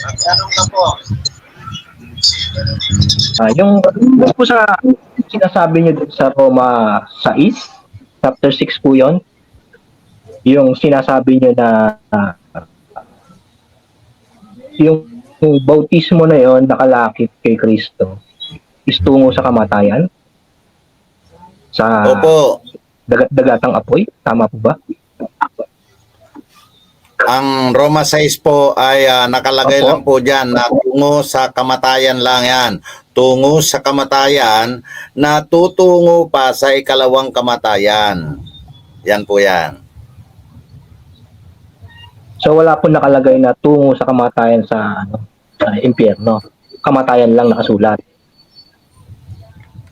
Tanong ka po. Yung po sa sinasabi niyo dun sa Roma 6, chapter 6 po yon, yung sinasabi niyo na yung bautismo na yon nakalakip kay Kristo is tungo sa kamatayan, sa Opo. dagat-dagatang apoy, tama po ba? Ang Roma 6 po ay nakalagay Opo. lang po dyan na tungo sa kamatayan lang yan. Tungo sa kamatayan na tutungo pa sa ikalawang kamatayan. Yan po yan. So wala po nakalagay na tungo sa kamatayan sa impyerno. Kamatayan lang nakasulat.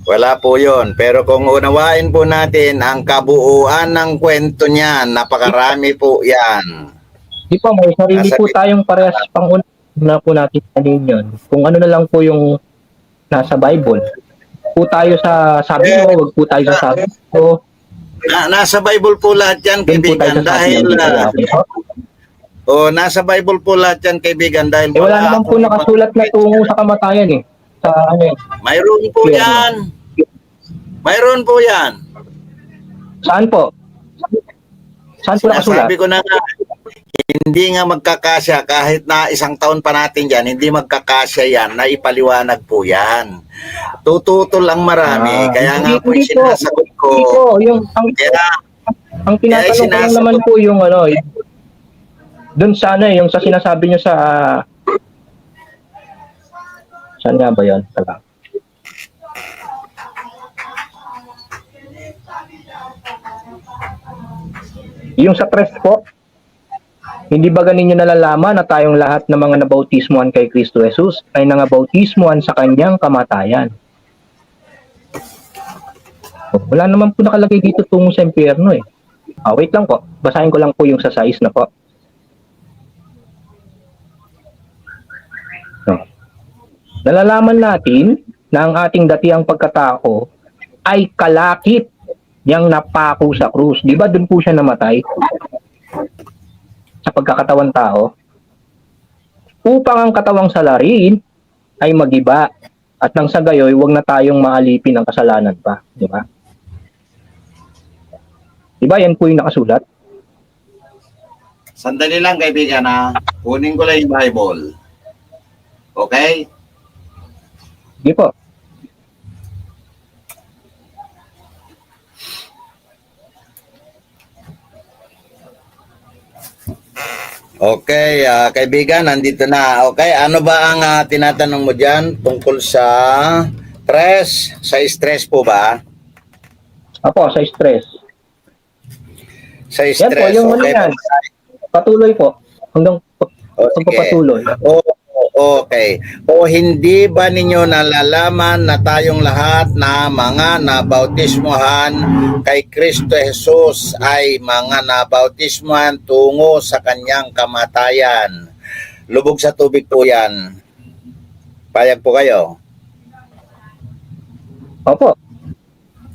Wala po yon. Pero kung unawain po natin ang kabuuan ng kwento niyan, napakarami po yan. Di po, may sarili po tayong parehas pang na po natin sabihin yun. Kung ano na lang po yung nasa Bible. Po tayo sa sabi mo, wag po tayo sa sabi ko. Nasa Bible po lahat yan, Doon po tayo kaibigan. sa sabi Dahil, nasa Bible po lahat yan, kaibigan. Dahil wala naman po nakasulat na tungo sa kamatayan eh. Sa ano eh. Mayroon po yan. Mayroon po yan. Saan po? Saan po nakasulat? Sabi ko na nga, hindi nga magkakasya kahit na isang taon pa natin dyan, hindi magkakasya yan, na ipaliwanag po yan. Tututol ang marami, kaya nga po yung sinasagot ko. Hindi po, ang tinatanong ko lang naman po yung dun sa yung sa sinasabi nyo sa saan nga ba yun? Tala. Yung sa press po, hindi ba ganin nyo nalalaman na tayong lahat ng mga nabautismuhan kay Kristo Jesus ay nangabautismuhan sa kanyang kamatayan? Wala naman po nakalagay dito tungo sa impyerno eh. Wait lang po, basahin ko lang po yung sa 6 na po. Nalalaman natin na ang ating datiang pagkatao ay kalakip niyang napako sa krus. Di ba doon po siya namatay? Sa pagkakatawan tao, upang ang katawang salarin ay magiba at nang sa gayoy wag na tayong maalipin ng kasalanan pa, di ba? Di ba yan po yung nakasulat? Sandali lang kaibigan kunin ko lang yung Bible. Okay? Di po. Okay, kaibigan, nandito na. Okay, ano ba ang tinatanong mo dyan tungkol sa stress? Sa stress po ba? Apo, sa stress. Sa Yan stress, po, yung okay. yan. Patuloy po. Hanggang pagpapatuloy. Okay. O hindi ba ninyo nalalaman na tayong lahat na mga nabautismuhan kay Kristo Jesus ay mga nabautismuhan tungo sa kanyang kamatayan? Lubog sa tubig po yan. Payag po kayo? Opo.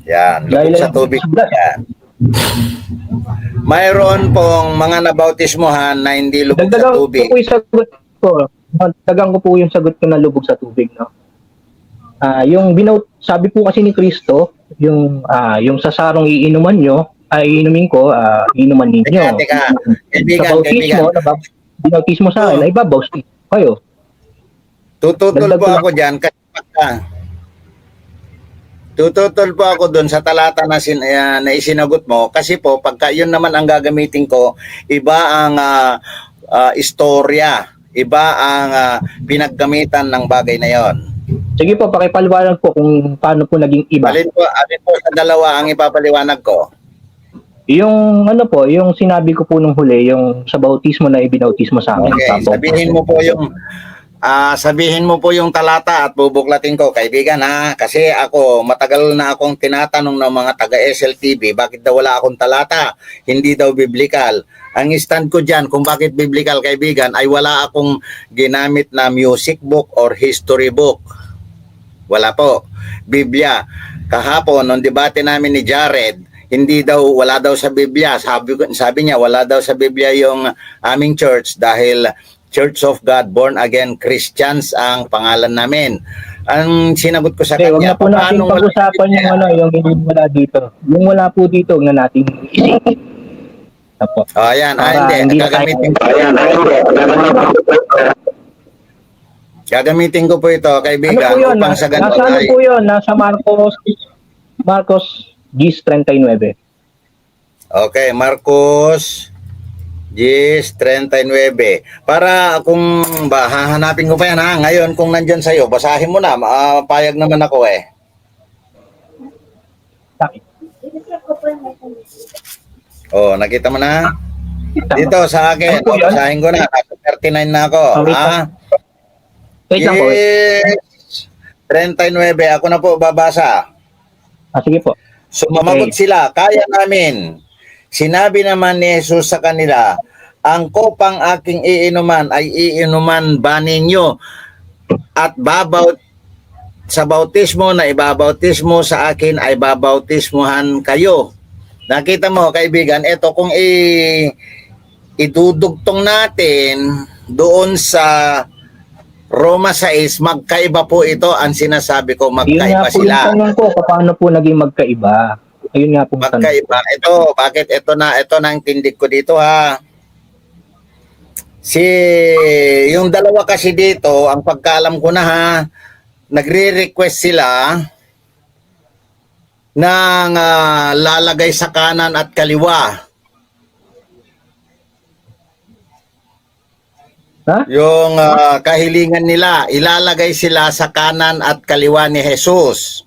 Yan, lubog sa tubig po yan. Mayroon pong mga nabautismuhan na hindi lubog sa tubig. Dagdagan ko po yung sagot ko. Dagdagan ko po yung sagot ko na lubog sa tubig, no? Sabi po kasi ni Kristo, yung sa sarong iinuman nyo, ay inumin ko, inuman ninyo. Teka. Kaibigan. Binautismo sa akin, ay babautismo kayo. Tututol po ako dyan kasi tututol po ako doon sa talata na isinagot mo kasi po pagka yun naman ang gagamitin ko, iba ang istorya, iba ang pinaggamitan ng bagay na yon. Sige po, pakipaliwanag po kung paano po naging iba. Alin po sa dalawa ang ipapaliwanag ko? Yung yung sinabi ko po nung huli, yung sa bautismo na ibinautismo sa akin. Okay, sabihin mo po yung talata at bubuklatin ko, kaibigan kasi ako matagal na akong tinatanong ng mga taga SLTV bakit daw wala akong talata, hindi daw biblical. Ang stand ko dyan kung bakit biblical, kaibigan, ay wala akong ginamit na music book or history book. Wala po. Biblia. Kahapon nung debate namin ni Jared, wala daw sa Biblia. Sabi niya wala daw sa Biblia yung aming church dahil Church of God Born Again Christians ang pangalan namin. Ang sinagot ko sa Okay, wag kanya, na po natin paano wala pag-usapan yung yung hindi wala dito. Yung wala po dito, wag na natin isipin. Apo. Ayan, Para hindi. hindi na tayo. Gagamitin ko po ito, Ano kaibigan, po yun? upang sa ganun Nasa ano ay... po yun? Nasa Marcos 10:39. Okay, Marcos 10:39. Para kung hahanapin ko pa yan ha, ngayon kung nandyan sa'yo, basahin mo na, payag naman ako eh. Oh, nakita mo na? Dito sa akin, Ano po yun? basahin ko na, nasa 39 na ako. Wait lang po. Yes, 39, ako na po babasa. Sige po. Sumagot sila, kaya namin. Sinabi naman ni Jesus sa kanila, ang kopang aking iinuman ay iinuman ba ninyo at sa bautismo na ibabautismo sa akin ay babautismuhan kayo. Nakita mo kaibigan, ito kung idudugtong natin doon sa Roma 6, magkaiba po ito ang sinasabi ko, Yun nga magkaiba po sila. yung tanong ko, paano po naging magkaiba? Ayun nga po yung tanong. Magkaiba. Bakit ito na ang tindig ko dito ha. Yung dalawa kasi dito, ang pagkaalam ko na ha, nagre-request sila ng lalagay sa kanan at kaliwa. Ha? Yung kahilingan nila, ilalagay sila sa kanan at kaliwa ni Jesus.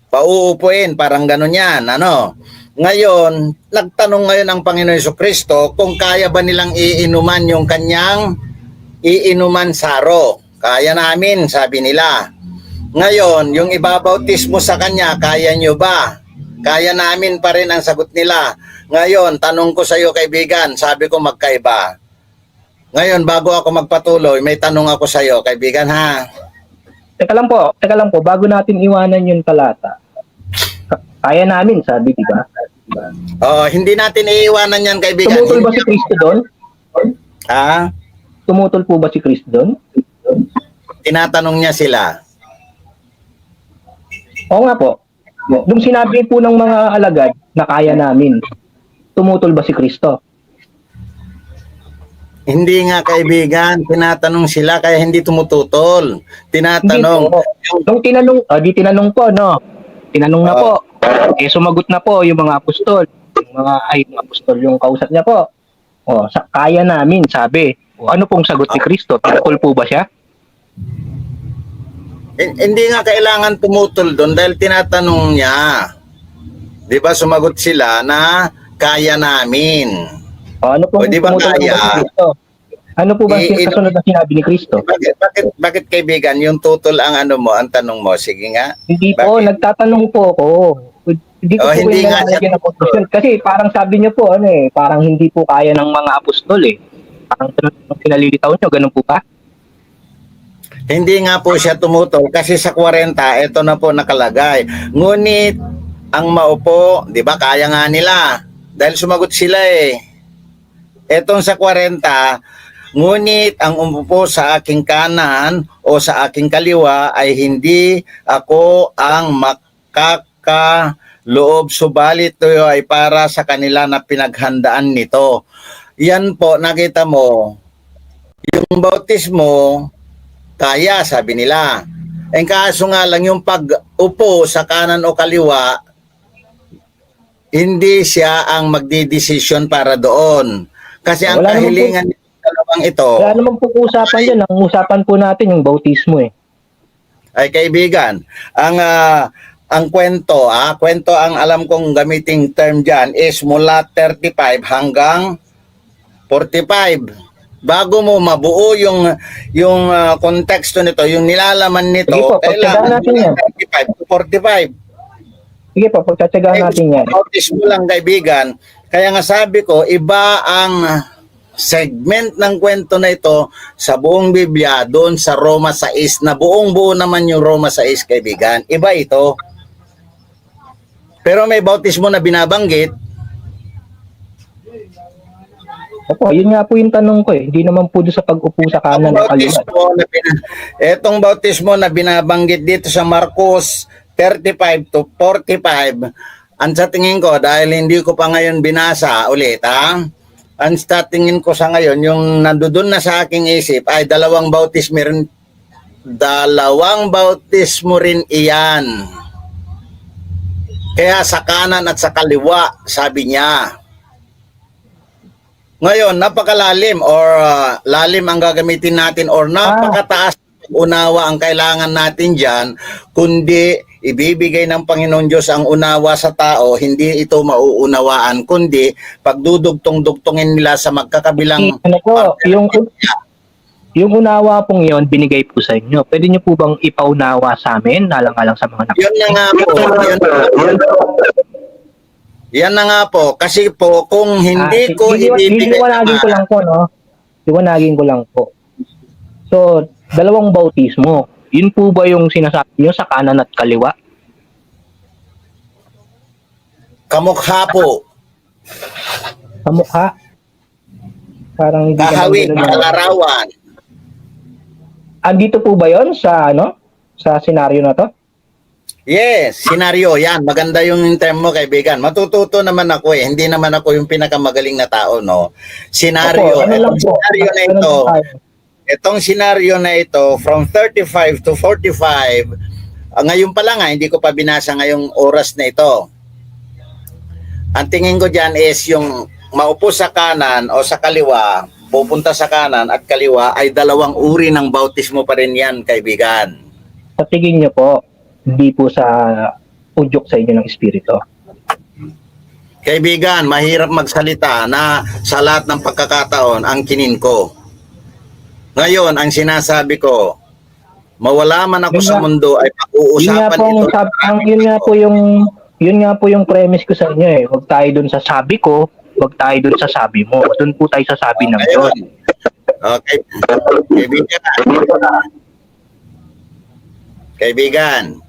Pauupuin, parang gano'n yan. Ngayon, nagtanong ngayon ang Panginoon Jesucristo kung kaya ba nilang iinuman yung kanyang iinuman saro. Kaya namin, sabi nila. Ngayon, yung ibabautismo sa kanya, kaya nyo ba? Kaya namin pa rin ang sagot nila. Ngayon, tanong ko sa iyo kaibigan, sabi ko magkaiba. Ngayon, bago ako magpatuloy, may tanong ako sa iyo, kaibigan ha. Teka lang po, bago natin iwanan yung talata. Kaya namin, sabi, di ba? Hindi natin iiwanan yan, kaibigan. Tumutol ba si Kristo doon? Ha? Tumutol po ba si Kristo doon? Tinatanong niya sila. Oo nga po. Nung sinabi po ng mga alagad na kaya namin, tumutol ba si Kristo? Hindi nga kaibigan, tinatanong sila kaya hindi tumututol. Tinatanong. Hindi po. Nung tinanong po, no? Tinanong na po. Sumagot na po yung mga apostol. Yung apostol yung kausap niya po. Kaya namin, sabi. Ano pong sagot ni Kristo? Tumutol po ba siya? Hindi nga kailangan tumutol doon dahil tinatanong niya. 'Di ba sumagot sila na kaya namin. Ano pong di ba tumutol po kaya? ba si Kristo? Ano po ba kasunod na sinabi ni Kristo? Bakit kaibigan, yung tutol ang ang tanong mo? Sige nga. Hindi po, Bakit? nagtatanong po ako. Hindi ko po hindi yung nga nalagyan ng conclusion. Kasi parang sabi niyo po, parang hindi po kaya ng mga apostol eh. Parang pinalilitaw niyo, ganun po ba? Hindi nga po siya tumutol kasi sa 40, ito na po nakalagay. Ngunit, ang maupo, di ba, kaya nga nila. Dahil sumagot sila eh. Etong sa 40, ngunit ang umupo sa aking kanan o sa aking kaliwa ay hindi ako ang makakaloob, subalit ito ay para sa kanila na pinaghandaan nito. Yan po, nakita mo, yung bautismo, kaya, sabi nila. Ang kaso nga lang, yung pag-upo sa kanan o kaliwa, hindi siya ang magdidesisyon para doon. Kasi ang kahilingan ng dalawang ito... Wala naman po usapan dyan. Ang usapan po natin yung bautismo eh. Ay kaibigan, ang kwento ang alam kong gamiting term dyan is mula 35 hanggang 45. Bago mo mabuo yung konteksto nito, yung nilalaman nito, Sige po, pagtsagaan natin yan. 35 to 45. Sige po, pagtsatsagaan natin yan. Bautismo lang kaibigan. Kaya nga sabi ko, iba ang segment ng kwento na ito sa buong Biblia doon sa Roma 6 na buong-buo naman yung Roma 6 kaibigan. Iba ito. Pero may bautismo na binabanggit. Opo, yun nga po yung tanong ko eh. Hindi naman po doon sa pag-upo sa kanan o kaliwa. Etong bautismo na binabanggit dito sa Marcos 35 to 45, ang sa tingin ko, dahil hindi ko pa ngayon binasa ulit, ang sa tingin ko sa ngayon, yung nandoon na sa aking isip, ay dalawang bautismo rin iyan. Kaya sa kanan at sa kaliwa, sabi niya. Ngayon, napakalalim or lalim ang gagamitin natin or napakataas unawa ang kailangan natin dyan, kundi ibibigay ng Panginoon Diyos ang unawa sa tao, hindi ito mauunawaan, kundi pagdudugtong-dugtongin nila sa magkakabilang ano po, yung unawa pong yon binigay po sa inyo. Pwede niyo po bang ipaunawa sa amin, alang-alang sa mga Yun na nga po. Yan na nga po. Kasi po, kung hindi ko ibibigay liwanagin ko lang po, no? Liwanagin ko lang po. So, dalawang bautismo. Yun po ba yung sinasabi niyo sa kanan at kaliwa? kamukha po, Kamukha? Parang hindi kahawig, naman ganun. kalarawan. Andito po ba yon sa sa senaryo na to? Yes, senaryo, yan. Maganda yung term mo, kaibigan. Matututo naman ako eh. Hindi naman ako yung pinakamagaling na tao, no? Senaryo. Opo, ano lang Itong po? senaryo na Ano ito, lang tayo? itong senaryo na ito, from 35 to 45, ngayon pa lang hindi ko pa binasa ngayong oras na ito. Ang tingin ko dyan is yung maupo sa kanan o sa kaliwa, pupunta sa kanan at kaliwa ay dalawang uri ng bautismo pa rin yan, kaibigan. Sa tingin niyo po, hindi po sa udyok sa inyo ng espiritu. Kaibigan, mahirap magsalita na sa lahat ng pagkakataon ang kinin ko. Ngayon, ang sinasabi ko, mawala man ako sa mundo ay pag-uusapan ito. Yun nga po yung premise ko sa inyo eh. Huwag tayo dun sa sabi ko, huwag tayo dun sa sabi mo. Dun po tayo sa sabi ng Diyos. Okay. Kaibigan,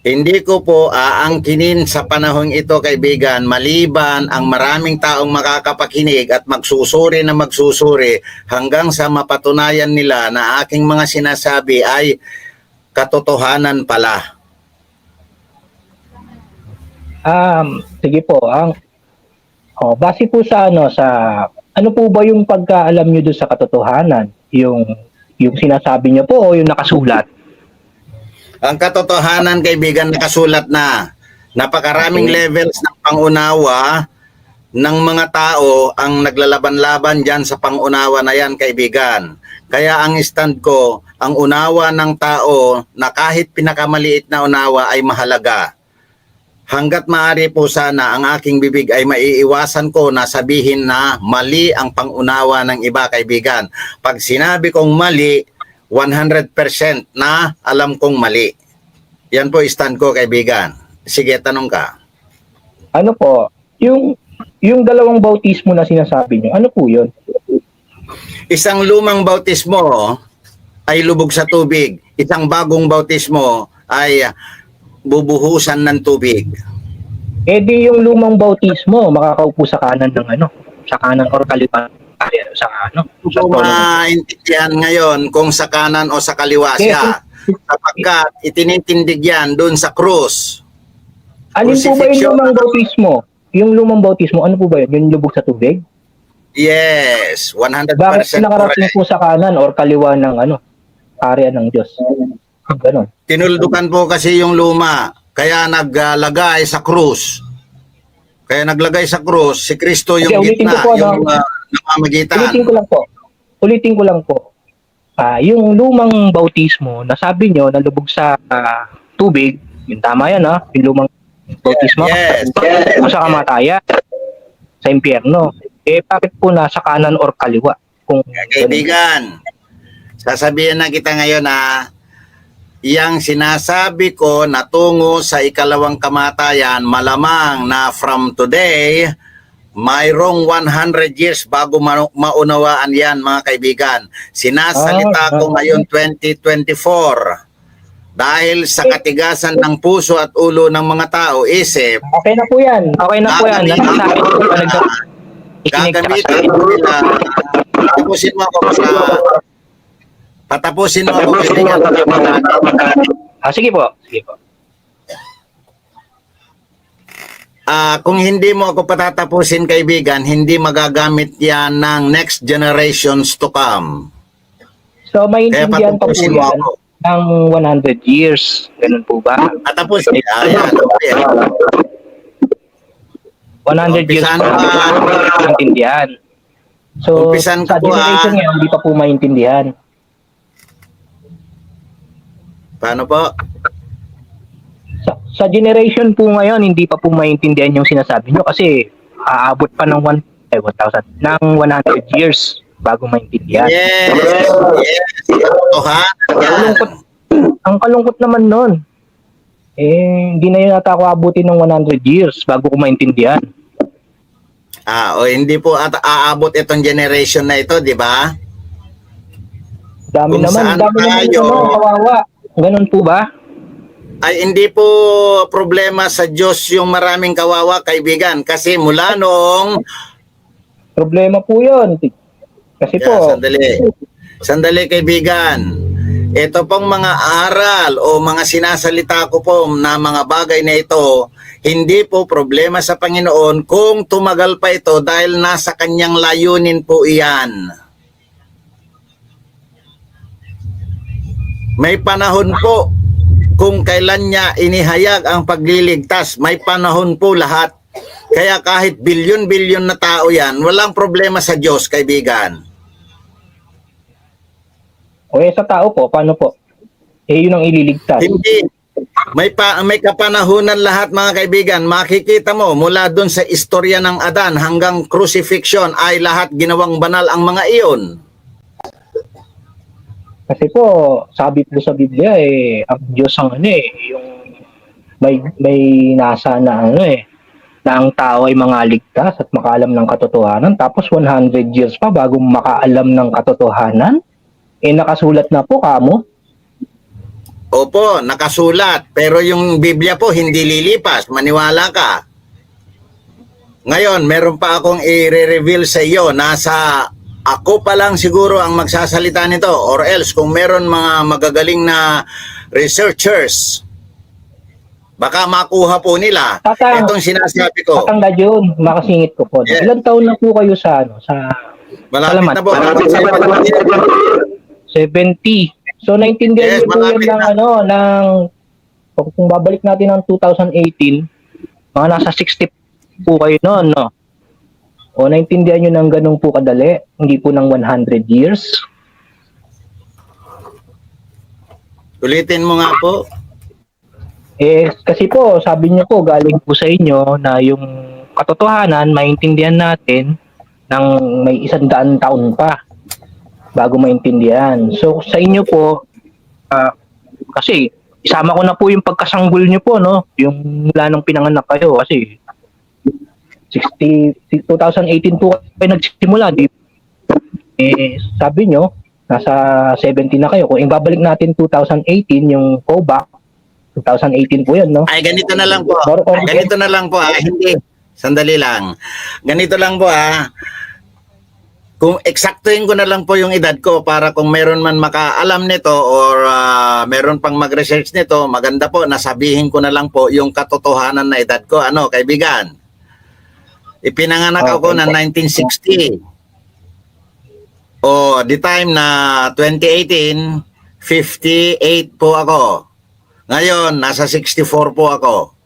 hindi ko po aangkinin sa panahong ito, kaibigan, maliban ang maraming taong makakapakinig at magsusuri na magsusuri hanggang sa mapatunayan nila na aking mga sinasabi ay katotohanan pala. Sige po. Base po sa ano po ba yung pagkaalam niyo doon sa katotohanan? Yung sinasabi niyo po o yung nakasulat? Ang katotohanan, kaibigan, nakasulat na. Napakaraming levels ng pangunawa ng mga tao ang naglalaban-laban dyan sa pangunawa na yan, kaibigan. Kaya ang stand ko, ang unawa ng tao na kahit pinakamaliit na unawa ay mahalaga. Hanggat maaari po sana ang aking bibig ay maiiwasan ko na sabihin na mali ang pangunawa ng iba, kaibigan. Pag sinabi kong mali, 100% na alam kong mali. Yan po stand ko, kaibigan. Sige, tanong ka. Ano po? Yung dalawang bautismo na sinasabi niyo, ano po yun? Isang lumang bautismo ay lubog sa tubig. Isang bagong bautismo ay bubuhusan ng tubig. Di yung lumang bautismo, makakaupo sa kanan ng sa kanan or kaliwa sa maintindihan ngayon kung sa kanan o sa kaliwa siya. Sapagkat itinitindig yan doon sa krus. Alin po ba yung lumang bautismo? Yung lumang bautismo, ano po ba yun? Yung lubog sa tubig? Yes, 100% Bakit nakarating po sa kanan or kaliwa ng area ng Diyos? Ganon. Tinuldukan po kasi yung luma, kaya naglagay sa krus. Kaya naglagay sa krus, si Kristo yung gitna, yung namamagitan. Ulitin ko lang po. Yung lumang bautismo, nasabi nyo na lubog sa tubig, yung tama yan yung lumang bautismo, yes. Sa kamatayan, sa impyerno. Bakit po nasa kanan or kaliwa? Kaibigan, sasabihin na kita ngayon yang sinasabi ko na tungo sa ikalawang kamatayan, malamang na from today, mayroong 100 years bago maunawaan yan, mga kaibigan. Sinasalita ko ngayon 2024. Dahil sa katigasan ng puso at ulo ng mga tao, isip. Okay na po yan. ikinig tsaka sa gagamitin ko nila. Patapusin mo ako kaibigan. sige po. Sige po. Kung hindi mo ako patatapusin kaibigan, hindi magagamit yan ng next generations to come. So, Kaya maintindihan pa po patapusin mo yan ako. ng 100 years. Ganun po ba? Patapusin. Ayan, okay. 100 years Umpisan pa ko, maintindihan. So, Umpisan sa ko, generation ngayon, hindi pa po maintindihan. Paano po? Sa generation po ngayon, hindi pa po maintindihan yung sinasabi nyo kasi aabot pa ng 1,000 ng 100 years bago maintindihan. Yes. Yes. Totohanan yan. Ang kalungkot naman nun. Hindi na yun ata ako abutin ng 100 years bago ko maintindihan. Hindi po aabot itong generation na ito, di ba? Dami Kung naman saan tayo, kawawa. Ganun po ba? ay hindi po problema sa Diyos yung maraming kawawa, kaibigan. Kasi mula noong... Problema po yun. Kasi po... Sandali, kaibigan. Ito pong mga aral o mga sinasalita ko po na mga bagay na ito, hindi po problema sa Panginoon kung tumagal pa ito dahil nasa kanyang layunin po iyan. May panahon po kung kailan niya inihayag ang pagliligtas. May panahon po lahat. Kaya kahit bilyon-bilyon na tao yan, walang problema sa Diyos, kaibigan. Sa tao po, paano po? Yun ang ililigtas. Hindi. May kapanahunan lahat, mga kaibigan. Makikita mo, mula doon sa istorya ng Adan hanggang crucifixion ay lahat ginawang banal ang mga iyon. Kasi po, sabi po sa Biblia ang Diyos ang yung may nasa na na ang tao ay mangaligtas at makaalam ng katotohanan. Tapos 100 years pa bago makaalam ng katotohanan. Nakasulat na po kamo. Opo, nakasulat. Pero yung Biblia po hindi lilipas. Maniwala ka. Ngayon, meron pa akong i-reveal sa iyo. Nasa ako pa lang siguro ang magsasalita nito, or else kung meron mga magagaling na researchers, baka makuha po nila itong sinasabi ko. Tatangga yun, makasingit ko po. Yeah. Ilang taon na po kayo sa Malapit Salamat. na po. 70. So naintindihan Yes, niyo po yun kung babalik natin ng 2018, mga nasa 60 po kayo noon, no? O naintindihan nyo ng ganun po kadali, hindi po ng 100 years. Ulitin mo nga po. Kasi po, sabi niyo po, galing po sa inyo na yung katotohanan, maintindihan natin ng may 100 taon pa bago maintindihan. So sa inyo po, kasi isama ko na po yung pagkasanggol niyo po, no? Yung mula nung pinanganak kayo, kasi 2018 po kayo nagsimula, di? Sabi nyo, nasa 70 na kayo. Kung ibabalik natin 2018, yung callback, 2018 po yan, no? Ay, ganito na lang po. Ganito na lang po, hindi. Sandali lang. Ganito lang po, Kung eksaktuhin ko na lang po yung edad ko para kung meron man makaalam nito or meron pang mag-research nito, maganda po, nasabihin ko na lang po yung katotohanan na edad ko. Ano, kaibigan? Ipinanganak ako ng 1960. The time na 2018, 58 po ako. Ngayon, nasa 64 po ako.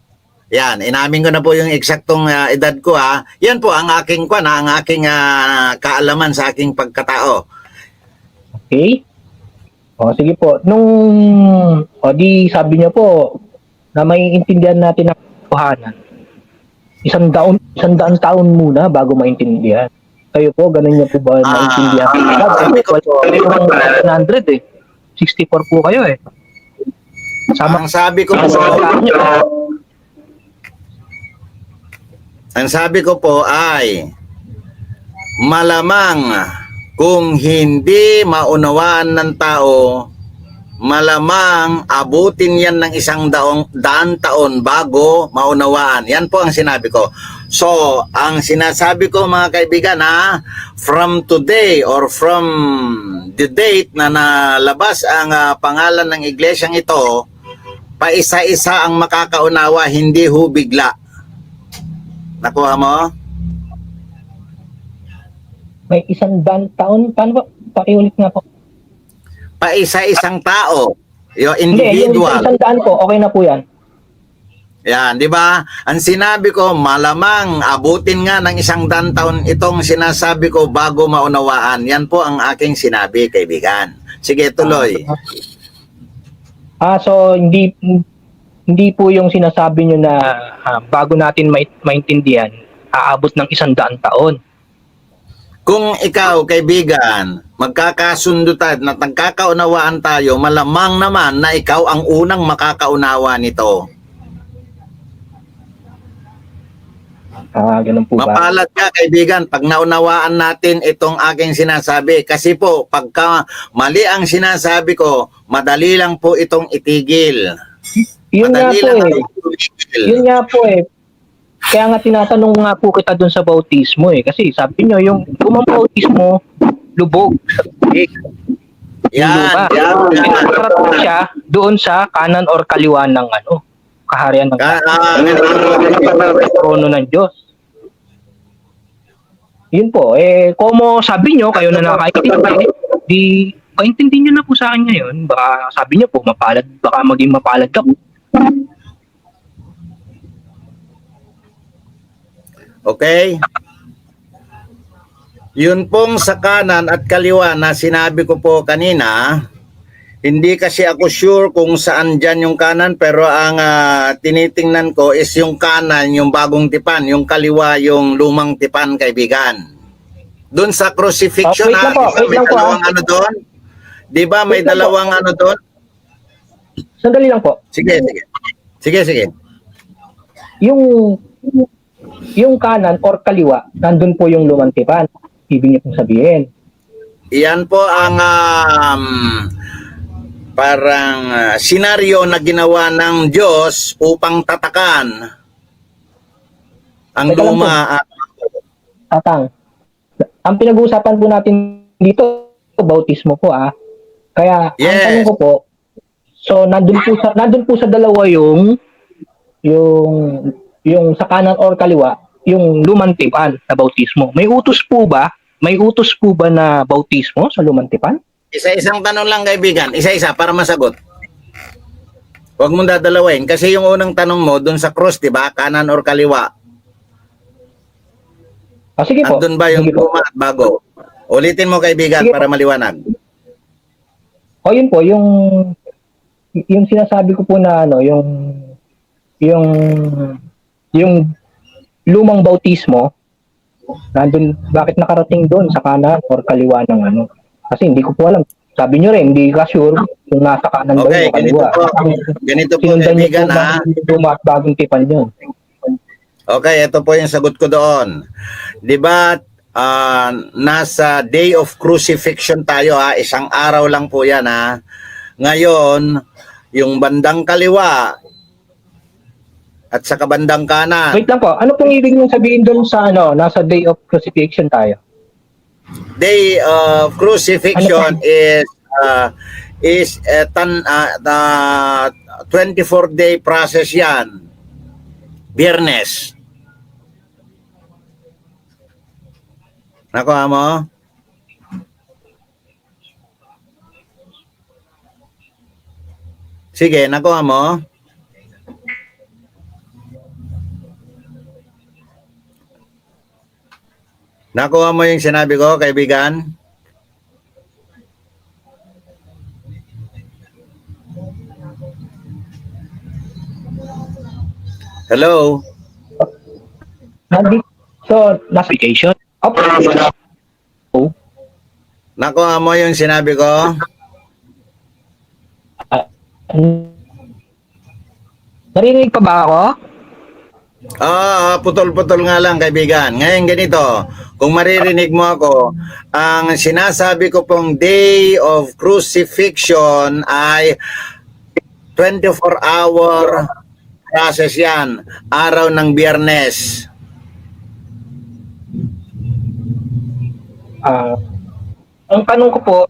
Yan, inamin ko na po yung eksaktong edad ko Yan po ang aking ang aking kaalaman sa aking pagkatao. Okay? Sige po. Di sabi niyo po na may intindihan natin ang katotohanan. 100 taon muna bago maintindihan. Kayo po, ganun niyo po ba maintindihan? Sabi ko po, 100 64 po kayo ang sabi ko po ay malamang kung hindi maunawaan ng tao, malamang abutin yan ng 100 taon bago maunawaan. Yan po ang sinabi ko. So, ang sinasabi ko mga kaibigan from today or from the date na nalabas ang pangalan ng iglesyang ito, paisa-isa ang makakaunawa, hindi ho bigla. Nakuha mo? May 100 taon. Paano ba? Pakiulit nga po. Paisa-isang tao. Yung Hindi, yung individual. 100 po, okay na po yan. Yan, di ba? Ang sinabi ko, malamang abutin nga ng 100 taon itong sinasabi ko bago maunawaan. Yan po ang aking sinabi, kaibigan. Sige, tuloy. So hindi po yung sinasabi nyo na bago natin maintindihan, aabot ng 100 taon. Kung ikaw, kaibigan, magkakasundo tayo at nagkakaunawaan tayo, malamang naman na ikaw ang unang makakaunawa nito. Ganun po ba? Mapalad ka, kaibigan, pag naunawaan natin itong aking sinasabi. Kasi po, pagka mali ang sinasabi ko, madali lang po itong itigil. Yun nga Madali po lang eh. ang itigil. Yun nga po eh. Kaya nga tinatanong nga po kita dun sa bautismo eh. Kasi sabi nyo, yung lumang bautismo, lubog sa tubig. Yan, yan. Pinasarap po siya doon sa kanan or kaliwa ng kaharian ng trono ng Diyos. Yun po, kung sabi nyo, kayo na nakakaintindi, di paintindi nyo na po sa akin ngayon. Baka sabi nyo po, mapalad, baka maging mapalad ka po. Okay? Yun pong sa kanan at kaliwa na sinabi ko po kanina, hindi kasi ako sure kung saan dyan yung kanan, pero ang tinitingnan ko is yung kanan, yung bagong tipan, yung kaliwa, yung lumang tipan, kaibigan. Doon sa crucifixion Wait lang po, may dalawang doon. Di ba may Wait lang po. dalawang doon? Sandali lang po. Sige, sige. Sige, sige. Yung kanan or kaliwa, nandun po yung lumang tipan. Ibig niyo pong sabihin. Iyan po ang parang senaryo na ginawa ng Diyos upang tatakan ang Teka lang luma. Tatang, ang pinag-uusapan po natin dito, bautismo po Kaya ang Yes. tanong ko po, so nandun po sa dalawa yung sa kanan or kaliwa, yung lumang tipan na bautismo. May utos po ba? May utos po ba na bautismo sa lumang tipan? Isa-isang tanong lang, kaibigan. Isa-isa para masagot. Huwag mong dadalawin. Kasi yung unang tanong mo, dun sa cross, di ba? Kanan or kaliwa. Sige po. Andun ba yung Sige po. luma at bago? Ulitin mo, kaibigan, Sige para po. maliwanag. Yun po, yung sinasabi ko po na yung lumang bautismo, nandun, bakit nakarating doon sa kanan or kaliwa ng Kasi hindi ko po alam. Sabi nyo rin, hindi ka sure kung nasa kanan ba Okay, o kaliwa. ganito po, Sinundan nyo kaibigan, po yung luma at bagong tipan yun. Okay, ito po yung sagot ko doon. 'Di ba nasa day of crucifixion tayo isang araw lang po 'yan Ngayon, yung bandang kaliwa at sa kabandang kanan. Wait lang po, ano pong ibig nyo sabihin doon sa nasa day of crucifixion tayo? Day of crucifixion is 24-day process 'yan. Biyernes. Nakuha mo? Sige, nakuha mo? Nakuha mo yung sinabi ko, kaibigan? Hello? So, nasa vacation? Oh. Nakuha mo yung sinabi ko? Narinig pa ba ako? Putol-putol nga lang, kaibigan. Ngayon ganito, kung maririnig mo ako, ang sinasabi ko pong day of crucifixion ay 24-hour process yan, araw ng Biyernes. Ang tanong ko po,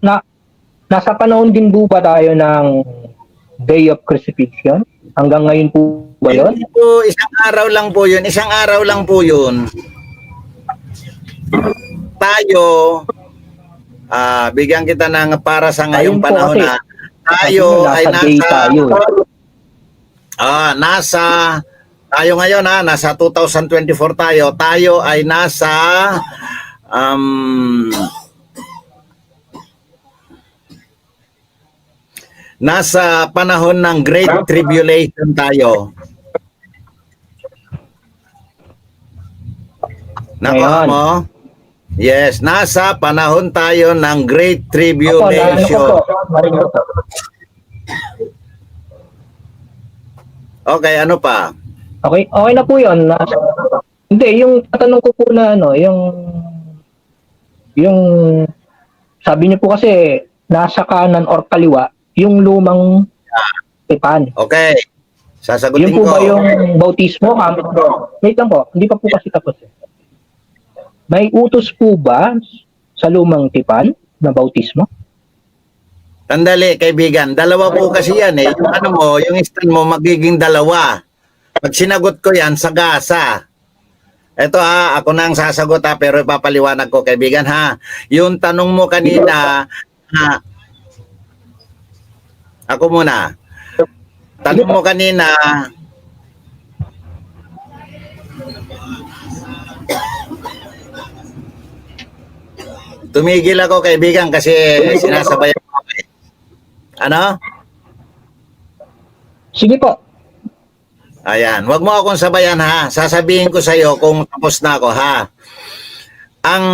nasa panahon din po ba tayo ng Day of Crucifixion? Hanggang ngayon po ba yun? Hindi po, isang araw lang po yun. Isang araw lang po yun. Tayo, bigyan kita ng para sa ngayong Ayun po, panahon kasi na tayo ay nasa day tayo. tayo ngayon nasa 2024 tayo. Tayo ay nasa panahon ng Great Tribulation tayo. Nakuha Ngayon. mo? Yes, nasa panahon tayo ng Great Opo, Tribulation. marinig ko po. Okay, ano pa? Okay na po yun. Hindi, yung tatanong ko po na yung sabi niyo po kasi nasa kanan or kaliwa, yung lumang tipan. Okay. Sasagutin Yun po ko. ba yung bautismo? Wait lang po, hindi pa po kasi tapos. May utos po ba sa lumang tipan na bautismo? Sandali, kaibigan. Dalawa po kasi yan eh. Yung ano mo, yung stand mo magiging dalawa. Pag sinagot ko yan, sagasa. Ito ako na ang sasagot pero ipapaliwanag ko, kaibigan Yung tanong mo kanina, ako muna. Tanong mo kanina, tumigil ako, kaibigan, kasi sinasabayan ko. Ano? Sige po. Ayan, wag mo akong sabayan Sasabihin ko sa iyo kung tapos na ako Ang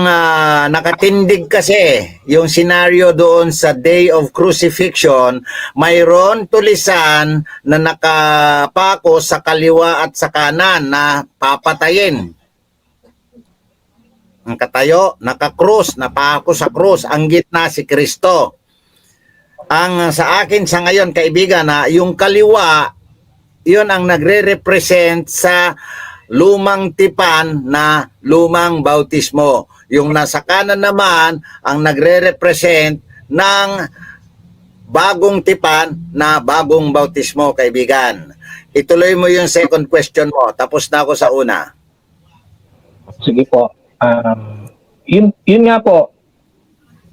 nakatindig kasi yung scenario doon sa Day of Crucifixion, mayroon tulisan na nakapako sa kaliwa at sa kanan na papatayin. Ang katayo, nakakrus, napako sa krus, ang gitna si Kristo. Ang sa akin sa ngayon, kaibigan, yung kaliwa, yun ang nagre-represent sa lumang tipan na lumang bautismo. Yung nasa kanan naman, ang nagre-represent ng bagong tipan na bagong bautismo, kaibigan. Ituloy mo yung second question mo. Tapos na ako sa una. Sige po. Yun nga po.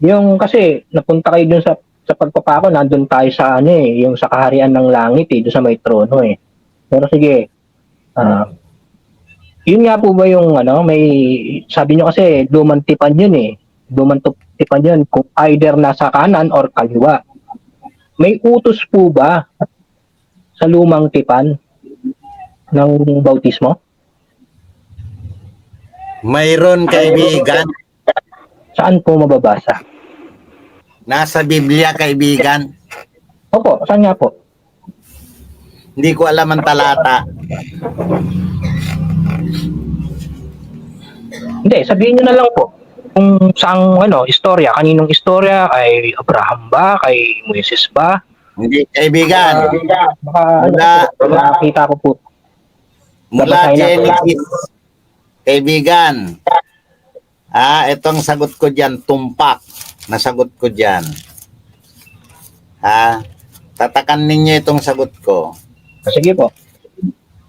Yung kasi napunta kayo dun sa pagpapako, nandun tayo sa yung sa kaharian ng langit doon sa may trono Pero sige. Yun nga po ba yung may sabi nyo kasi lumang tipan yun Lumang tipan yun kung either nasa kanan or kaliwa. May utos po ba sa lumang tipan ng bautismo? Mayroon, kaibigan. Saan po mababasa? Nasa Biblia, kaibigan. Opo, saan nga po? Hindi ko alam ang talata. Hindi, sabihin nyo na lang po. Kung saang istorya, kaninong istorya, kay Abraham ba, kay Moises ba? Hindi, kaibigan. Baka nakakita ko po. Mula Babasahin na po. Genesis. Kaibigan. Itong sagot ko diyan, tumpak. Nasagot ko diyan. Tatakan ninyo itong sagot ko. Sige po.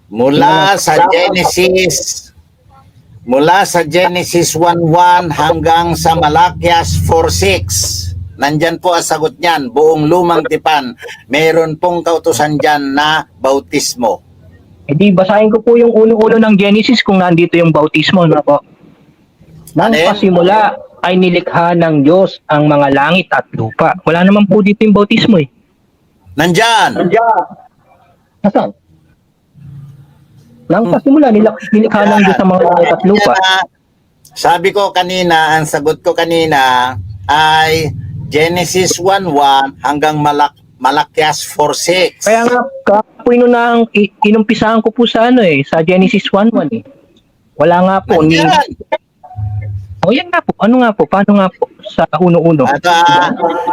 Mula sa Genesis 1:1 hanggang sa Malakias 4:6. Nandyan po ang sagot niyan, buong lumang tipan. Meron pong kautusan diyan na bautismo. Di basahin ko po yung ulo-ulo ng Genesis kung nandito yung bautismo na po. Nang pasimula ay nilikha ng Diyos ang mga langit at lupa. Wala naman po dito yung bautismo Nandyan. Nasaan? Nang pasimula, nilikha ng Diyos ang mga langit at lupa. Sabi ko kanina, ang sagot ko kanina ay Genesis 1:1 hanggang Malakias 4:6. Kaya nga, kapoy nun na inumpisahan ko po sa sa Genesis 1:1 Wala nga po. Nandyan. Yan nga po. Ano nga po? Paano nga po? Sa uno-uno.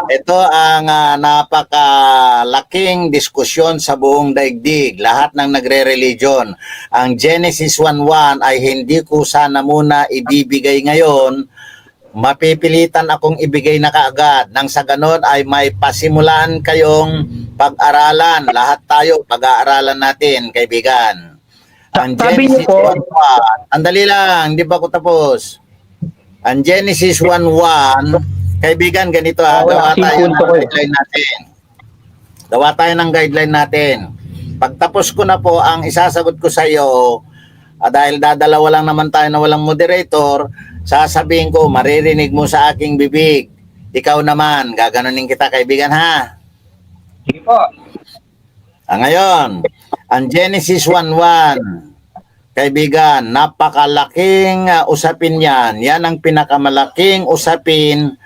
Ito ang napakalaking diskusyon sa buong daigdig. Lahat ng nagre-religion. Ang Genesis 1:1 ay hindi ko sana muna ibibigay ngayon mapipilitan akong ibigay na kaagad. Nang sa ganon ay may pasimulan kayong pag-aralan. Lahat tayo pag-aaralan natin, kaibigan. Ang Sabi niyo Genesis po- 1:1. Andali lang, hindi pa ako tapos. Ang Genesis 1:1, kaibigan, ganito gawa Wala kasing tayo punto ng ko eh. guideline natin. Gawa tayo ng guideline natin. Pagtapos ko na po, ang isasagot ko sa iyo, dahil dadalawa lang naman tayo na walang moderator, sasabihin ko, maririnig mo sa aking bibig. Ikaw naman, gaganunin kita, kaibigan, ha? Sige po. Ngayon, ang Genesis 1:1, kaibigan, napakalaking usapin yan. Yan ang pinakamalaking usapin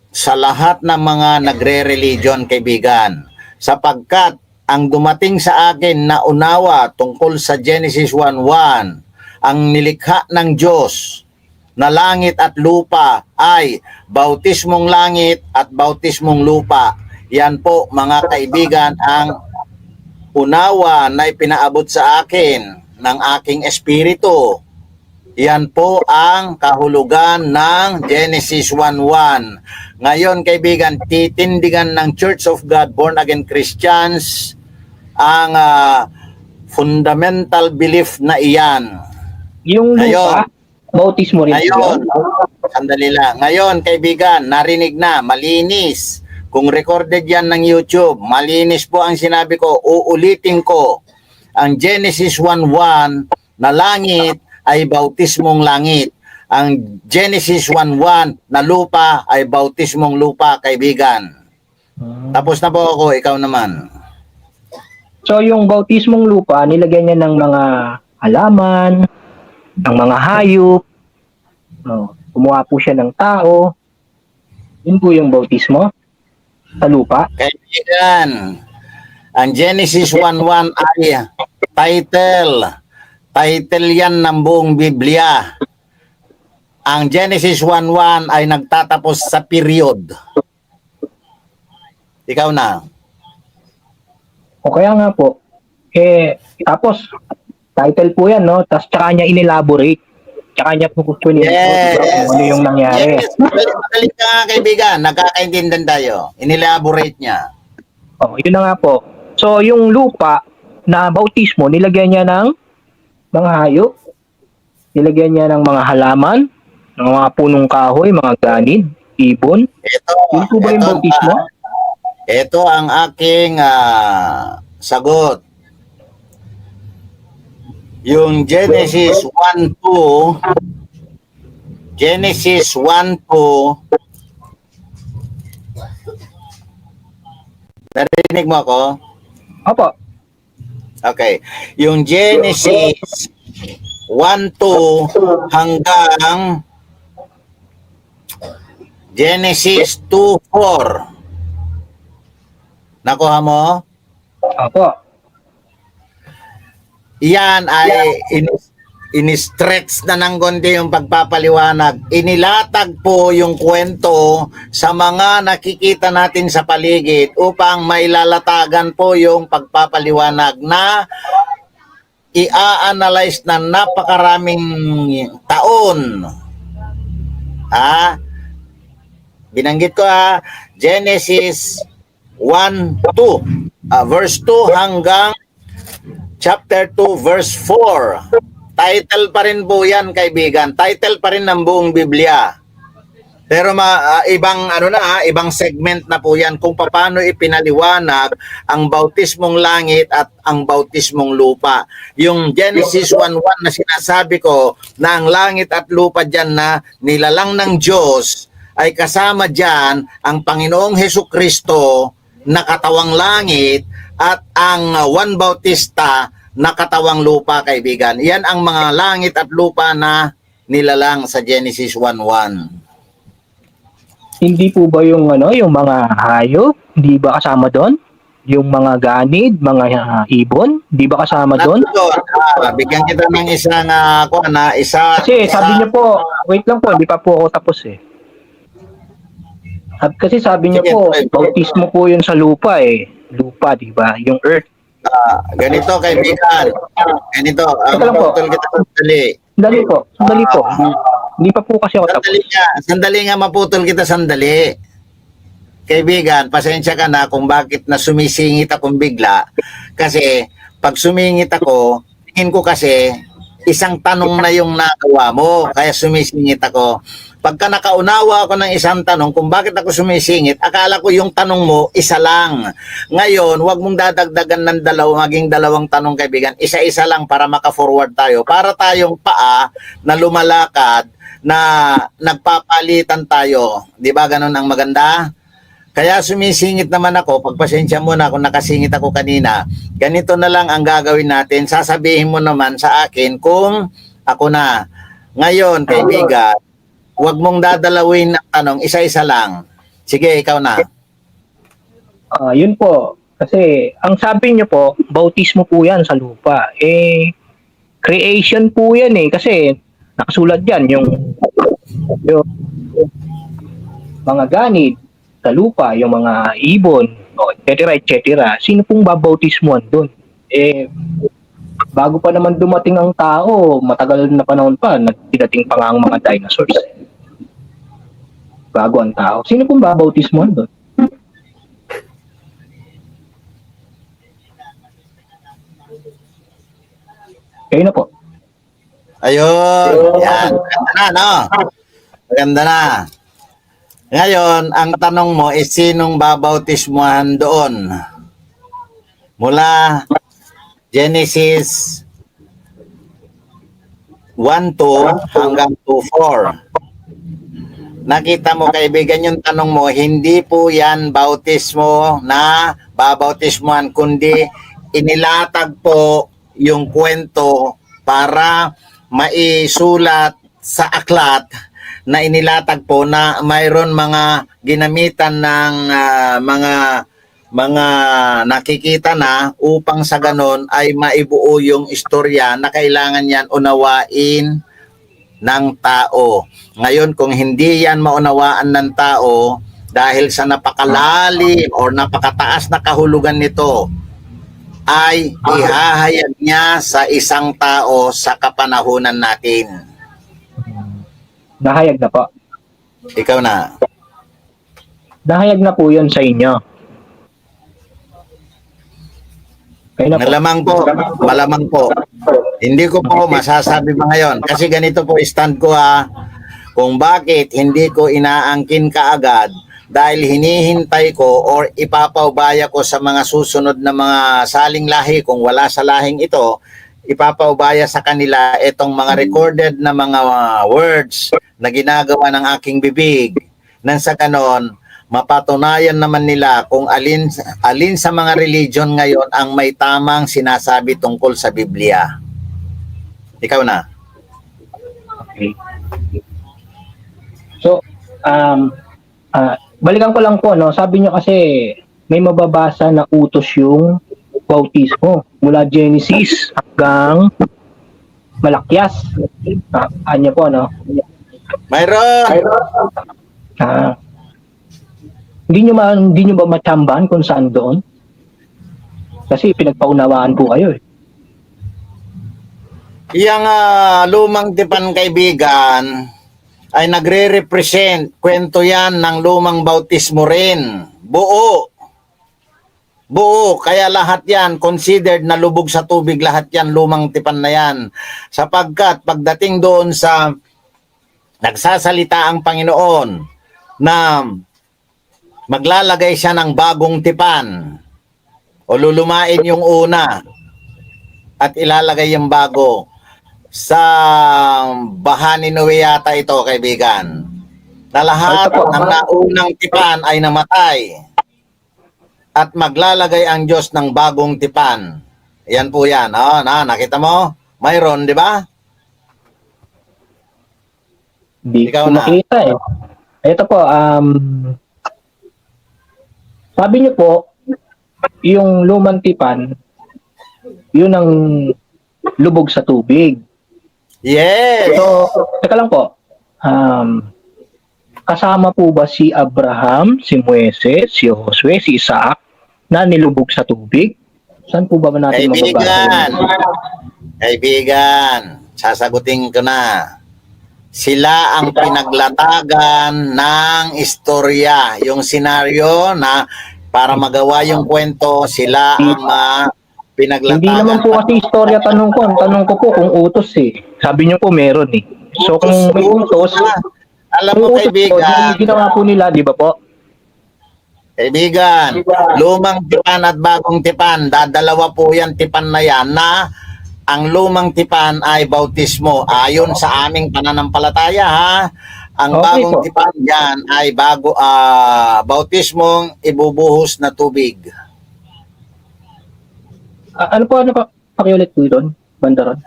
sa lahat ng mga nagre-religion, kaibigan. Sapagkat ang dumating sa akin na unawa tungkol sa Genesis 1:1, ang nilikha ng Diyos na langit at lupa ay bautismong langit at bautismong lupa. Yan po, mga kaibigan, ang unawa na ipinaabot sa akin ng aking espiritu. Yan po ang kahulugan ng Genesis 1:1. Ngayon, kaibigan, titindigan ng Church of God Born Again Christians ang fundamental belief na iyan. Yung lupa, Ngayon. bautismo rin. Ngayon, sandali lang. Ngayon, kaibigan, narinig na, malinis. Kung recorded yan ng YouTube, malinis po ang sinabi ko, uulitin ko. Ang Genesis 1:1 na langit ay bautismong langit. Ang Genesis 1:1 na lupa ay bautismong lupa, kaibigan. Tapos na po ako, ikaw naman. So yung bautismong lupa, nilagyan niya ng mga halaman, ng mga hayop. Kumuha po siya ng tao. Yun po yung bautismo sa lupa. Kaibigan, ang Genesis 1:1 ay title. Title yan ng buong Biblia. Ang Genesis 1:1 ay nagtatapos sa period. Ikaw na. O kaya nga po, tapos, title po yan, no? Tapos tsaka niya inelaborate. Tsaka niya po kukunin kung ano yung nangyari. Yes. Madali ka nga, kaibigan. Nagkakaintindihan tayo. Inelaborate niya. Yun na nga po. So, yung lupa na bautismo, nilagyan niya ng mga hayop, nilagyan niya ng mga halaman, ng mga punong kahoy, mga ganid, ibon. Yun po ba yung bautismo? Ito ang aking sagot. Yung Genesis 1:2, Genesis 1:2, narinig mo ako? Opo. Okay. Yung Genesis 1:2 hanggang Genesis 2:4. Nakuha mo? Opo. Yan ay in-stretch na ng konti yung pagpapaliwanag. Inilatag po yung kwento sa mga nakikita natin sa paligid upang mailalatagan po yung pagpapaliwanag na i-analyze na napakaraming taon. Binanggit ko Genesis 1:2, verse 2 hanggang chapter 2, verse 4. Title pa rin po yan, kaibigan. Title pa rin ng buong Biblia. Pero ibang segment na po yan kung paano ipinaliwanag ang bautismong langit at ang bautismong lupa. Yung Genesis 1:1 na sinasabi ko na ang langit at lupa dyan na nilalang ng Diyos ay kasama dyan ang Panginoong Hesukristo na katawang langit at ang Juan Bautista na katawang lupa, kaibigan. Yan ang mga langit at lupa na nilalang sa Genesis 1:1. Hindi po ba yung mga hayop, hindi ba kasama doon? Yung mga ganid, mga ibon, hindi ba kasama doon? Bigyan kita ng isang Kasi sabi niyo po, wait lang po, hindi pa po ako tapos eh. Kasi sabi niyo po, bautismo po yun sa lupa eh. Lupa, di ba? Yung earth. Ganito, kaibigan. Ganito, Teka lang po. putol kita sandali. Sandali po. Hindi pa po kasi ako tapos. Sandali nga, maputol kita sandali. Kaibigan, pasensya ka na kung bakit na sumisingit akong bigla. Kasi, pag sumingit ako, tingin ko kasi, isang tanong na yung nagawa mo, kaya sumisingit ako. Pagka nakaunawa ako ng isang tanong kung bakit ako sumisingit, akala ko yung tanong mo, isa lang. Ngayon, wag mong dadagdagan ng maging dalawang tanong, kaibigan. Isa-isa lang para maka-forward tayo. Para tayong paa na lumalakad, na nagpapalitan tayo. Di ba ganun ang maganda? Kaya sumisingit naman ako, pagpasensya mo na kung nakasingit ako kanina, ganito na lang ang gagawin natin. Sasabihin mo naman sa akin kung ako na. Ngayon, kaibigan, huwag mong dadalawin ang tanong, isa-isa lang. Sige, ikaw na. Yun po. Kasi, ang sabi niyo po, bautismo po yan sa lupa. Creation po yan Kasi, nakasulat dyan, yung mga ganid sa lupa, yung mga ibon, etc. Sino pong babautismuhan doon? Bago pa naman dumating ang tao, matagal na panahon pa, nagdating pa nga ang mga dinosaurs. Bago ang tao. Sino pong babautismuhan doon? Kayo na po. Ayun. Yan. Maganda na, no? Maganda na. Ngayon, ang tanong mo is sinong babautismuhan doon? Mula Genesis 1:2 hanggang 2:4. Nakita mo, kaibigan, yung tanong mo, hindi po yan bautismo na babautismuhan, kundi inilatag po yung kwento para maisulat sa aklat na inilatag po na mayroon mga ginamitan ng mga nakikita na upang sa ganon ay maibuo yung istorya na kailangan yan unawain ng tao. Ngayon, kung hindi yan maunawaan ng tao dahil sa napakalalim o napakataas na kahulugan nito, ay ihahayag niya sa isang tao sa kapanahunan natin. Nahayag na po. Ikaw na. Nahayag na po yun sa inyo. Kayo na po. Malamang po. Hindi ko po masasabi pa ngayon. Kasi ganito po stand ko kung bakit hindi ko inaangkin kaagad dahil hinihintay ko or ipapaubaya ko sa mga susunod na mga saling lahi kung wala sa lahing ito, ipapaubaya sa kanila itong mga recorded na mga words na ginagawa ng aking bibig. Nang sa ganon, mapatunayan naman nila kung alin sa mga religion ngayon ang may tamang sinasabi tungkol sa Biblia. Ikaw na. Okay. So, balikan ko lang po, no? Sabi niyo kasi may mababasa na utos yung bautismo mula Genesis hanggang Malakyas. Anya po, no? Mayroon! Hindi nyo ba matsambahan kung saan doon? Kasi pinagpaunawaan po kayo Yang lumang tipan, kaibigan, ay nagre-represent. Kwento yan ng lumang bautismo rin. Buo. Kaya lahat yan, considered na lubog sa tubig, lahat yan, lumang tipan na yan. Sapagkat pagdating doon sa nagsasalita ang Panginoon na maglalagay siya ng bagong tipan o lulumain yung una at ilalagay yung bago. Sa bahan ni Noe yata ito, kaibigan, na lahat ng naunang tipan ay namatay at maglalagay ang Diyos ng bagong tipan. Yan po yan. Nakita mo? Mayroon, di ba? Hindi Ikaw ko na. makita Ito po, sabi niyo po, yung lumang tipan, yun ang lubog sa tubig. Yes! So, teka lang po, kasama po ba si Abraham, si Moises, si Josue, si Isaac na nilubog sa tubig? Saan po ba natin mababasa? Kaibigan, sasagutin ko na. sila ang pinaglatagan ng istorya. Yung senaryo na para magawa yung kwento, sila ang pinaglatagan. Hindi naman po kasi istorya tanong ko. Ang tanong ko po kung utos eh. Sabi niyo po meron eh. So kung may utos, Alam mo, kaibigan, ginawa po nila, di ba po? kaibigan, lumang tipan at bagong tipan, dadalawa po yan tipan na yan na ang lumang tipan ay bautismo ayon sa aming pananampalataya, ha. Ang Okay bagong po. tipan yan ay bautismong ibubuhos na tubig. Ano po, pakiulit po doon, Bandaron?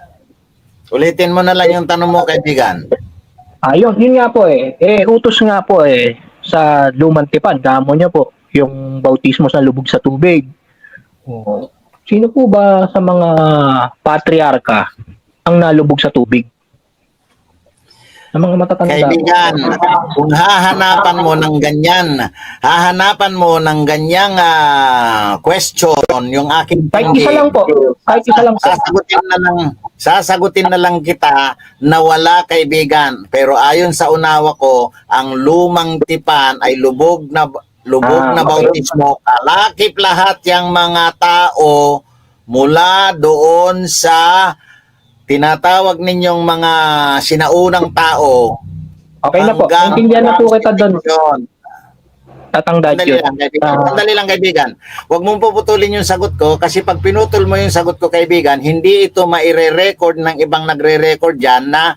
Ulitin mo na lang yung tanong mo, kaibigan. Yun nga po eh. Utos nga po eh sa lumang tipan. Damo niya po yung bautismo sa lubog sa tubig. Oh. Sino po ba sa mga patriarka ang nalubog sa tubig? Sa mga matatanda. Kaibigan, kung hahanapan mo ng ganyang question, yung aking Kahit isa lang po. Kahit isa lang po. sasagutin na lang kita na wala, kaibigan. Pero ayon sa unawa ko, ang lumang tipan ay lubog na Okay. bautismo. Kalakip lahat yung mga tao mula doon sa tinatawag ninyong mga sinaunang tao. Okay na po. hanggang Naintindihan na po kita doon. yun. Tatangdad Sandali yun. lang, kaibigan. Sandali lang, kaibigan. Huwag mong puputulin yung sagot ko kasi pag pinutol mo yung sagot ko, kaibigan, hindi ito maire-record ng ibang nagre-record dyan na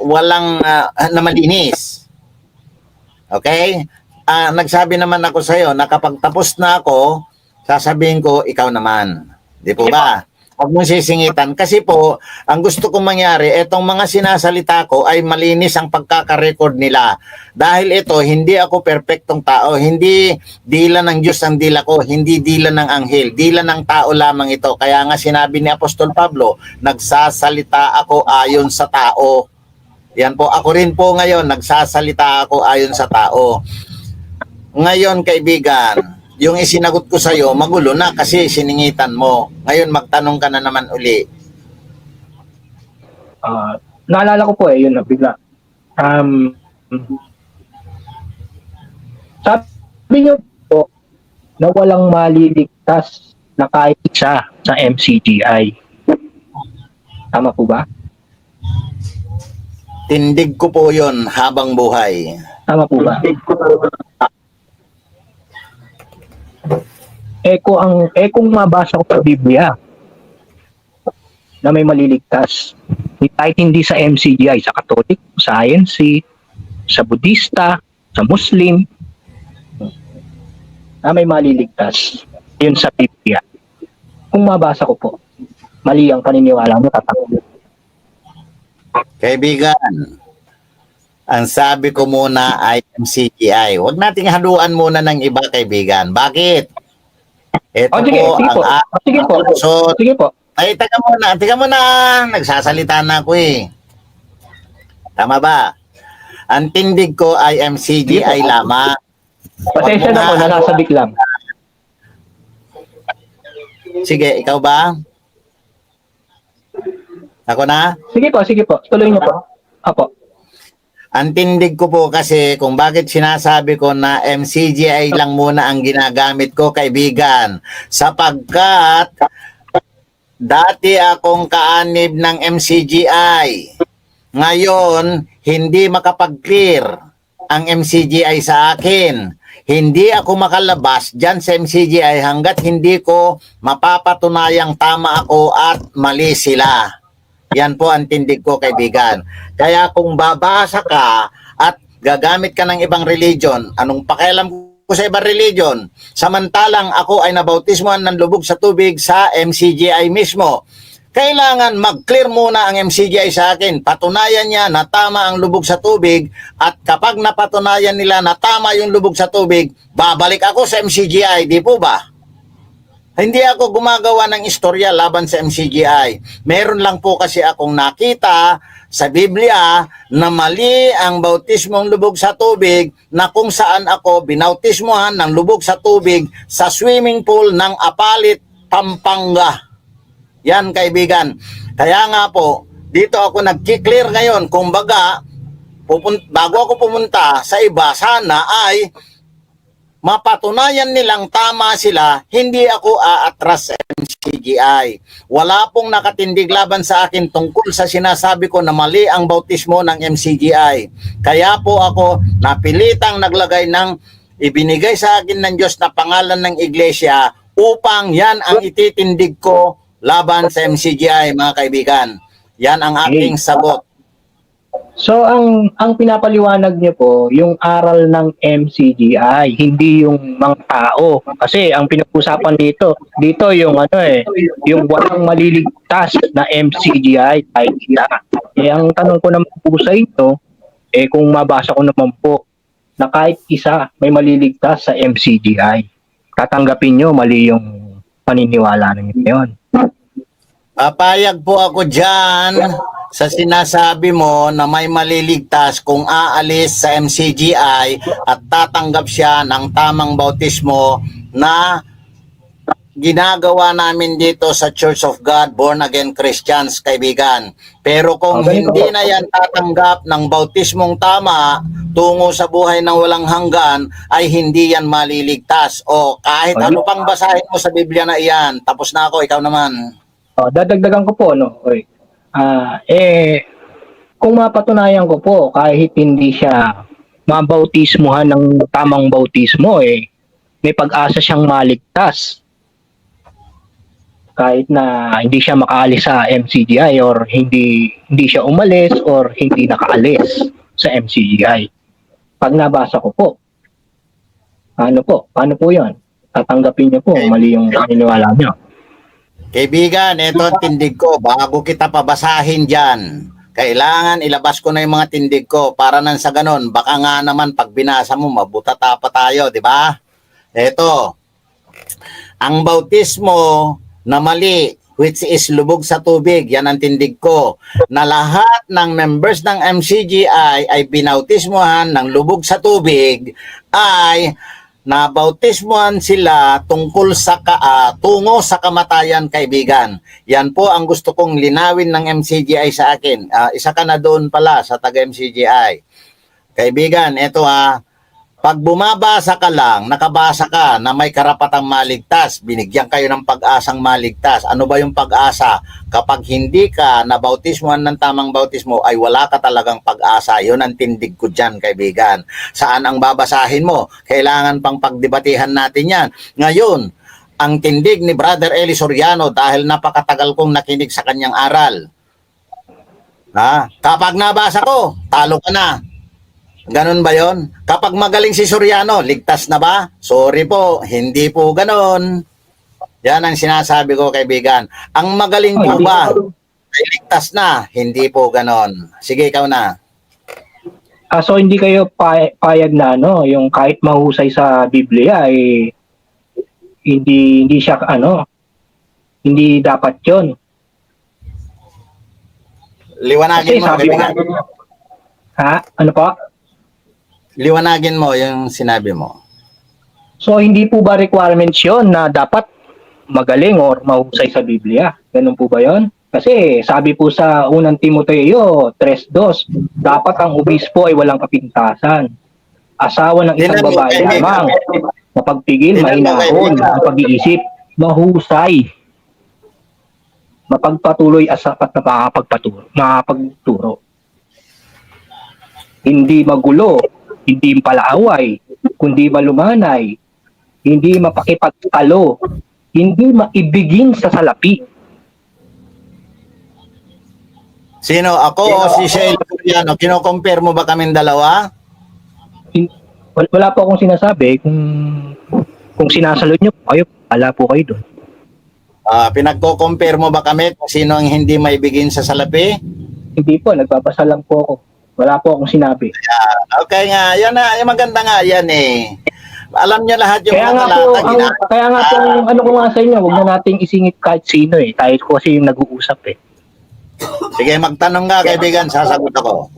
walang na malinis. Okay? Nagsabi naman ako sa'yo na kapag tapos na ako, sasabihin ko, ikaw naman. Di po ba? Huwag mong sisingitan. Kasi po, ang gusto kong mangyari, etong mga sinasalita ko ay malinis ang pagkakarecord nila. Dahil ito, hindi ako perpektong tao. Hindi dila ng Diyos ang dila ko. Hindi dila ng anghel. Dila ng tao lamang ito. Kaya nga sinabi ni Apostol Pablo, nagsasalita ako ayon sa tao. Yan po. Ako rin po ngayon, nagsasalita ako ayon sa tao. Ngayon, kaibigan, yung isinagot ko sa'yo, magulo na kasi siningitan mo. Ngayon, magtanong ka na naman uli. Naalala ko po yun na bigla. Sabi niyo po na walang maliligtas na kahit isa sa MCGI. Tama po ba? Tindig ko po yon habang buhay. Tama po ba? Kung mabasa ko sa Biblia na may maliligtas, kahit hindi sa MCGI, sa Catholic, sa INC, sa Budista, sa Muslim, na may maliligtas, yun sa Biblia. Kung mabasa ko po, mali ang paniniwala mo, tatanggol. Kaibigan, ang sabi ko muna ay MCGI. Huwag nating haluan muna ng iba, kaibigan. Bakit? Ito Sige, po sige po. Sige po. Sige po. Ay, taga muna. Nagsasalita na ako eh. Tama ba? Ang tindig ko ay MCGI lamang. Pasensya na po, nasasabik lang. Sige, ikaw ba? Ako na? Sige po. Tuloy niyo po. Apo. Ang tindig ko po kasi kung bakit sinasabi ko na MCGI lang muna ang ginagamit ko, kaibigan. Sapagkat dati akong kaanib ng MCGI. Ngayon, hindi makapag-clear ang MCGI sa akin. Hindi ako makalabas dyan sa MCGI hanggat hindi ko mapapatunayang tama ako at mali sila. Yan po ang tindig ko, kaibigan. Kaya kung babasa ka at gagamit ka ng ibang religion, anong pakialam ko sa ibang religion? Samantalang ako ay nabautismohan ng lubog sa tubig sa MCGI mismo. Kailangan mag-clear muna ang MCGI sa akin. Patunayan niya na tama ang lubog sa tubig at kapag napatunayan nila na tama yung lubog sa tubig, babalik ako sa MCGI, di po ba? Hindi ako gumagawa ng istorya laban sa MCGI. Meron lang po kasi akong nakita sa Biblia na mali ang bautismong lubog sa tubig na kung saan ako binautismohan ng lubog sa tubig sa swimming pool ng Apalit, Pampanga. Yan, kaibigan. Kaya nga po, dito ako nag-clear ngayon. Kumbaga, bago ako pumunta sa iba, sana ay mapatunayan nilang tama sila, hindi ako aatras sa MCGI. Wala pong nakatindig laban sa akin tungkol sa sinasabi ko na mali ang bautismo ng MCGI. Kaya po ako napilitang naglagay ng ibinigay sa akin ng Diyos na pangalan ng iglesia upang yan ang ititindig ko laban sa MCGI, mga kaibigan. Yan ang aking sagot. So ang pinapaliwanag niyo po yung aral ng MCGI, hindi yung mga tao. Kasi ang pinag-usapan dito yung yung walang maliligtas na MCGI kahit isa. Ang tanong ko naman po sa inyo, kung mabasa ko naman po na kahit isa may maliligtas sa MCGI, tatanggapin niyo mali yung paniniwala ninyo yun. Papayag po ako dyan sa sinasabi mo na may maliligtas kung aalis sa MCGI at tatanggap siya ng tamang bautismo na ginagawa namin dito sa Church of God, Born Again Christians, kaibigan. Pero kung hindi na yan tatanggap ng bautismong tama tungo sa buhay ng walang hanggan, ay hindi yan maliligtas. O kahit ano pang basahin mo sa Biblia na iyan. Tapos na ako, ikaw naman. Dadagdagan ko po, kung mapatunayan ko po, kahit hindi siya mabautismuhan ng tamang bautismo, may pag-asa siyang maligtas. Kahit na hindi siya makaalis sa MCGI or hindi siya umalis or hindi nakaalis sa MCGI. Pag nabasa ko po, paano po yun? Tatanggapin niyo po, mali yung paniniwala niyo. Kaibigan, ito ang tindig ko. Bago kita pabasahin dyan, kailangan ilabas ko na yung mga tindig ko para nang sa ganon, baka nga naman pag binasa mo, mabutata pa tayo, di ba? Ito, ang bautismo na mali, which is lubog sa tubig, yan ang tindig ko, na lahat ng members ng MCGI ay binautismohan ng lubog sa tubig, ay nabautismuhan sila tungkol sa tungo sa kamatayan, kaibigan. Yan po ang gusto kong linawin ng MCGI sa akin. Isa ka na doon pala sa taga-MCGI. Kaibigan, ito pag bumabasa ka lang, nakabasa ka na may karapatang maligtas, binigyan kayo ng pag-asang maligtas. Ano ba yung pag-asa? Kapag hindi ka nabautismuhan ng tamang bautismo, ay wala ka talagang pag-asa. Yun ang tindig ko dyan, kaibigan. Saan ang babasahin mo? Kailangan pang pagdebatihan natin yan. Ngayon, ang tindig ni Brother Eli Soriano dahil napakatagal kong nakinig sa kanyang aral. Kapag nabasa ko, talo ka na. Ganon ba yon? Kapag magaling si Soriano, ligtas na ba? Sorry po, hindi po ganon. Yan ang sinasabi ko, kaibigan. Ang magaling po ba? Ay ligtas na? Hindi po ganon. Sige, ikaw na. So hindi kayo payag na yung kahit mahusay sa Biblia hindi siya hindi dapat 'yon. Liwanagin mo, kaibigan. Ano pa? Liwanagin mo yung sinabi mo. So hindi po ba requirements 'yon na dapat magaling or mahusay sa Biblia? Ganun po ba 'yon? Kasi sabi po sa unang Timoteo 3:2, dapat ang obispo ay walang kapintasan. Asawa ng isang babae lamang, mapagpigil, mahinahon, ang pag-iisip, mahusay, mapagpatuloy at sapat na makapagturo. Hindi magulo, hindi palaaway, kundi malumanay, hindi mapakipagtalo, hindi maibigin sa salapi. Sino? Ako o si Shell Soriano? Kino-compare mo ba kaming dalawa? Wala po akong sinasabi. Kung sinasalod nyo, wala po kayo doon. Pinagko-compare mo ba kami kung sino ang hindi maibigin sa salapi? Hindi po, nagbabasa lang po ako. Wala po akong sinabi. Okay nga, yan na, yung maganda nga yan Alam niyo lahat yung kaya mga talata. Kaya nga po, ano ko nga sa inyo, huwag na nating isingit kahit sino Tayo ko kasi yung nag-uusap Sige, magtanong nga, kaibigan, sasagot ako.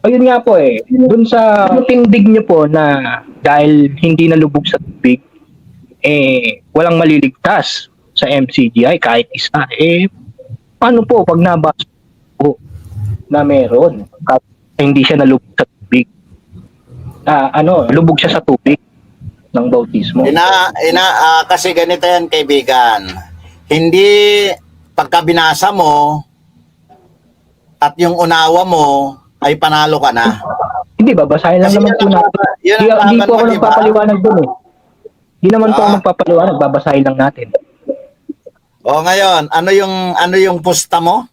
Ayun nga po dun sa tindig nyo po na dahil hindi nalubog sa tubig, walang maliligtas sa MCGI kahit isa. Paano po pag nabasa po na meron? hindi siya nalubog sa tubig. Lubog siya sa tubig ng bautismo. Kasi ganito yan, kaibigan. Hindi pagka binasa mo at yung unawa mo ay panalo ka na. Hindi, babasahin lang Kasi naman po natin. yun ang Hindi laban po ako mo, di ba? nagpapaliwanag doon eh. Hindi naman po ako magpapaliwanag, babasahin lang natin. O ngayon, ano yung pusta mo?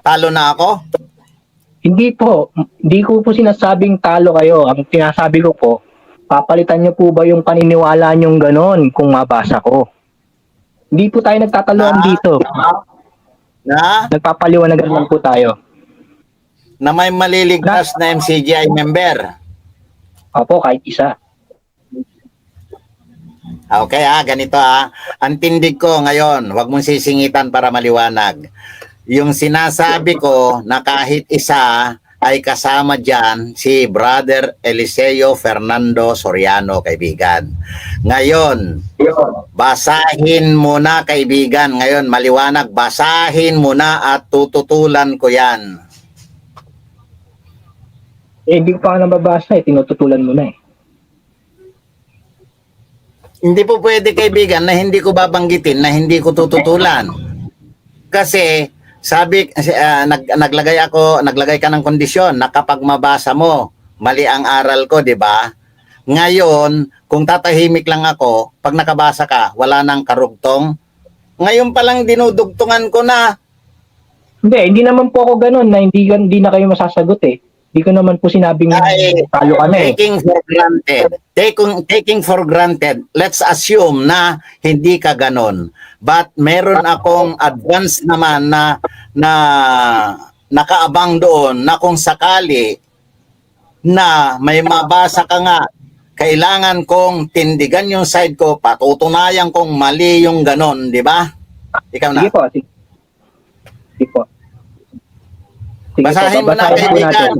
Talo na ako? Hindi ko po sinasabing talo kayo. Ang sinasabi ko po, papalitan niyo po ba yung paniniwala niyong ganon kung mabasa ko? Hindi po tayo nagtataluan dito. Na? Nagpapaliwanagan lang po tayo. Na may maliligtas na MCGI member. Opo, kahit isa. Okay ganito Ang tindig ko ngayon, wag mong sisingitan para maliwanag. Yung sinasabi ko na kahit isa ay kasama dyan si Brother Eliseo Fernando Soriano, kaibigan. Ngayon, basahin mo na, kaibigan. Ngayon, maliwanag, basahin mo na at tututulan ko yan. Hindi ko pa nga nababasa tinututulan mo na Hindi po pwede, kaibigan, na hindi ko babanggitin, na hindi ko tututulan. Kasi naglagay ka ng kondisyon na kapag mabasa mo, mali ang aral ko, di ba? Ngayon, kung tatahimik lang ako, pag nakabasa ka, wala nang karugtong. Ngayon pa lang dinudugtungan ko na. Hindi naman po ako ganun na hindi na kayo masasagot Hindi ko naman po sinabing talo ka na Taking for granted, let's assume na hindi ka ganon. But meron akong advance naman na nakaabang doon na kung sakali na may mabasa ka nga, kailangan kong tindigan yung side ko, patutunayan kong mali yung ganon, di ba? Ikaw na. Sige po. Sige, basahin mo na, kaibigan.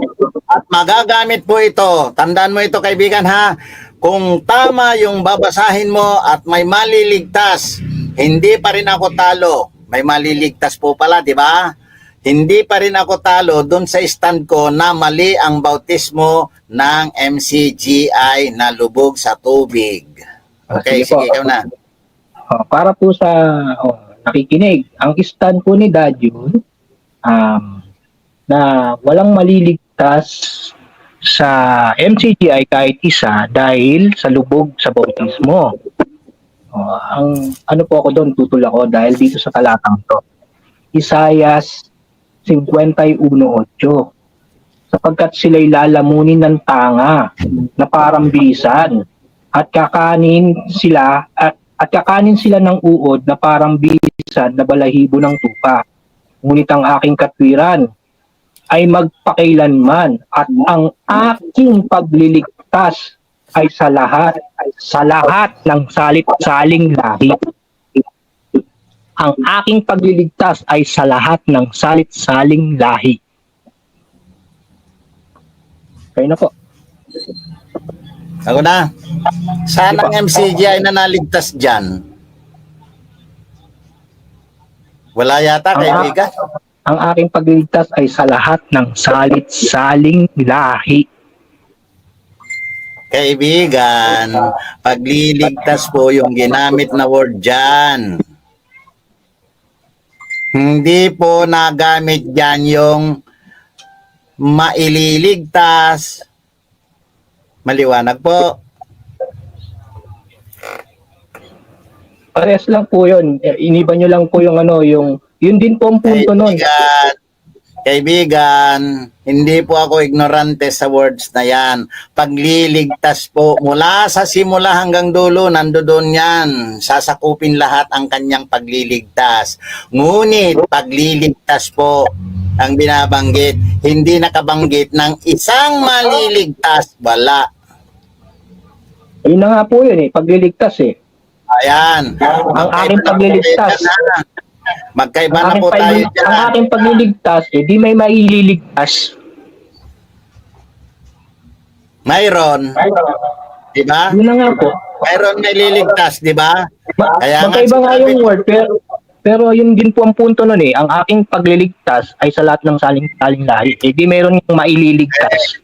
At magagamit po ito. Tandaan mo ito, kaibigan, ha? Kung tama yung babasahin mo at may maliligtas, hindi pa rin ako talo. May maliligtas po pala, di ba? Hindi pa rin ako talo doon sa stand ko na mali ang bautismo ng MCGI na lubog sa tubig. Okay, sige, ikaw na. Para po sa nakikinig, ang stand po ni Dadjun, na walang maliligtas sa MCGI kahit isa dahil sa lubog sa bautismo. Ang ano po ako doon, tutol ako dahil dito sa talatang to. Isayas 51:8. Sapagkat sila'y lalamunin ng tanga na parang bisan at kakanin sila ng uod na parang bisan na balahibo ng tupa. Ngunit ang aking katwiran ay magpakailanman at ang aking pagliligtas ay sa lahat ng salit-saling lahi. Ang aking pagliligtas ay sa lahat ng salit-saling lahi. Kayo na po. Ako na. Saan ang MCGI na naligtas dyan? Wala yata, kaibigan. Ang aking pagliligtas ay sa lahat ng salit-saling lahi. Kaibigan, pagliligtas po yung ginamit na word dyan. Hindi po nagamit dyan yung maililigtas. Maliwanag po. Parehas lang po yun. Iniba nyo lang po yung yun din po ang punto nun. Kaibigan, hindi po ako ignorante sa words na yan. Pagliligtas po, mula sa simula hanggang dulo, nandoon yan. Sasakupin lahat ang kanyang pagliligtas. Ngunit, pagliligtas po ang binabanggit. Hindi nakabanggit ng isang maliligtas. Wala. Yun na nga po yun pagliligtas Ayan. Ang aking pagliligtas. Magkaiba na po tayo dyan. Ang aking pagliligtas, di may maililigtas. Mayroon. Di ba? Yun na nga po. Mayroon may liligtas, di ba? Kaya Magkaiba nga yung word, Pero yun din po ang punto nun eh. Ang aking pagliligtas ay sa lahat ng saling-saling lahi. Eh di meron yung maililigtas.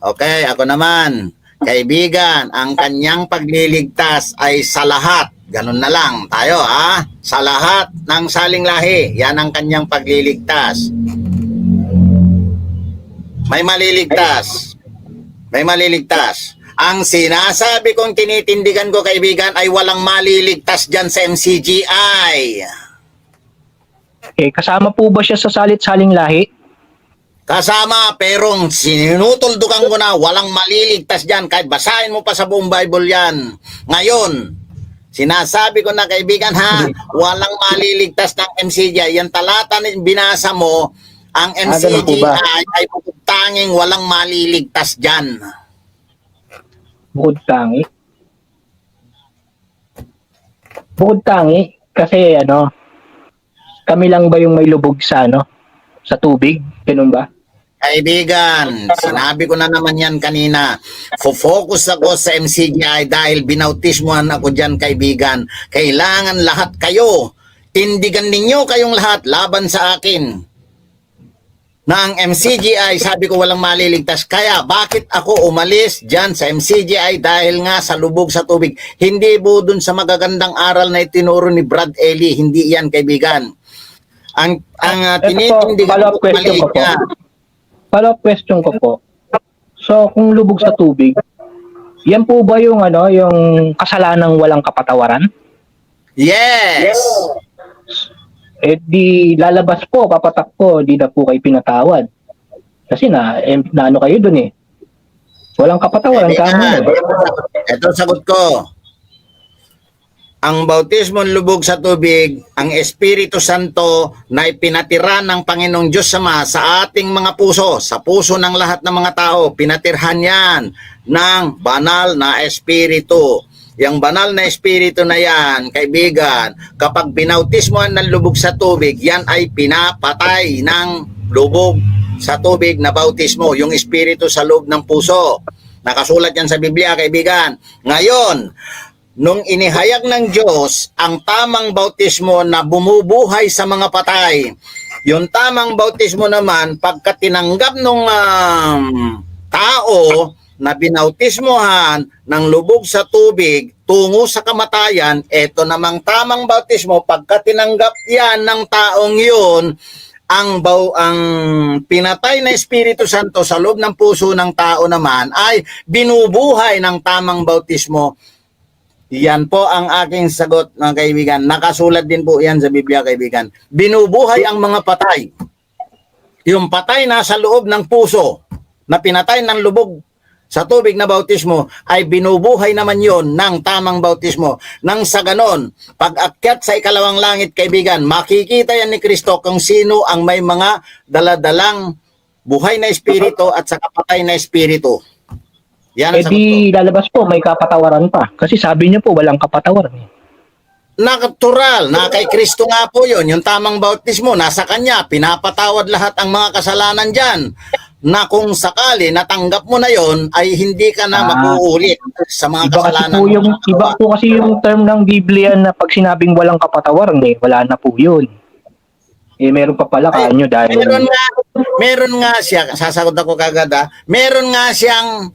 Okay, ako naman. Kaibigan, ang kanyang pagliligtas ay sa lahat. Ganun na lang tayo, ha? Sa lahat ng saling lahi. Yan ang kanyang pagliligtas. May maliligtas. May maliligtas. Ang sinasabi kong tinitindigan ko, kaibigan, ay walang maliligtas dyan sa MCGI. Eh kasama po ba siya sa salit-saling lahi? Kasama, pero sinutuldukan ko na walang maliligtas dyan. Kahit basahin mo pa sa buong Bible yan. Ngayon, sinasabi ko na, kaibigan, ha, walang maliligtas ng MCGI. Yan talata na binasa mo, ang ganun po MCGI ba? ay tanging walang maliligtas dyan. Bukod tangi. Bukod tangi kasi ano, kami lang ba yung may lubog sa ano, sa tubig? Ganun ba? Kaibigan, sinabi ko na naman yan kanina. Focus ako sa MCGI dahil binautismohan ako dyan, kaibigan. Kailangan lahat kayo, tindigan ninyo kayong lahat laban sa akin. Na ang MCGI, sabi ko walang maliligtas. Kaya bakit ako umalis dyan sa MCGI? Dahil nga sa lubog sa tubig. Hindi po dun sa magagandang aral na itinuro ni Brad Ely. Hindi yan, kaibigan. Ang tinitindigan follow-up ko question ko po. niya. Follow-up question ko po. So, kung lubog sa tubig, yan po ba yung ano, yung kasalanang walang kapatawaran? Yes! Eh di lalabas po, papatak po, di na po kayo pinatawad. Kasi naano kayo dun eh. Walang kapatawaran ka mo. Ito sagot ko. Ang bautismong lubog sa tubig, ang Espiritu Santo na ipinatira ng Panginoong Diyos Ama sa ating mga puso, sa puso ng lahat ng mga tao, pinatirhan yan ng banal na Espiritu. Yang banal na Espiritu na yan, kaibigan, kapag binautismohan ng lubog sa tubig, yan ay pinapatay ng lubog sa tubig na bautismo, yung Espiritu sa loob ng puso. Nakasulat yan sa Biblia, kaibigan. Ngayon, nung inihayag ng Diyos ang tamang bautismo na bumubuhay sa mga patay, yung tamang bautismo naman, pagka tinanggap ng tao na binautismohan ng lubog sa tubig tungo sa kamatayan, eto namang tamang bautismo, pagka tinanggap yan ng taong yun, ang pinatay na Espiritu Santo sa loob ng puso ng tao naman ay binubuhay ng tamang bautismo. Yan po ang aking sagot, mga kaibigan. Nakasulat din po yan sa Biblia, kaibigan. Binubuhay ang mga patay. Yung patay nasa loob ng puso na pinatay ng lubog sa tubig na bautismo ay binubuhay naman yon ng tamang bautismo. Nang sa ganon, pag-akyat sa ikalawang langit, kaibigan, makikita yan ni Kristo kung sino ang may mga daladalang buhay na espiritu at sa kapatay na espiritu. Yan ang Eh sagot ko. di lalabas po, may kapatawaran pa. Kasi sabi niyo po, walang kapatawaran. Natural, na kay Kristo nga po yun, yung tamang bautismo, nasa Kanya, pinapatawad lahat ang mga kasalanan dyan, na kung sakali natanggap mo na yon ay hindi ka na mag-uulit sa mga Iba kasi kasalanan. po yung, iba po kasi yung term ng Biblia na pag sinabing walang kapatawaran, eh, wala na po yun. Eh, meron pa pala kanyo dahil... Meron nga siya, sasagot ako kagad meron nga siyang,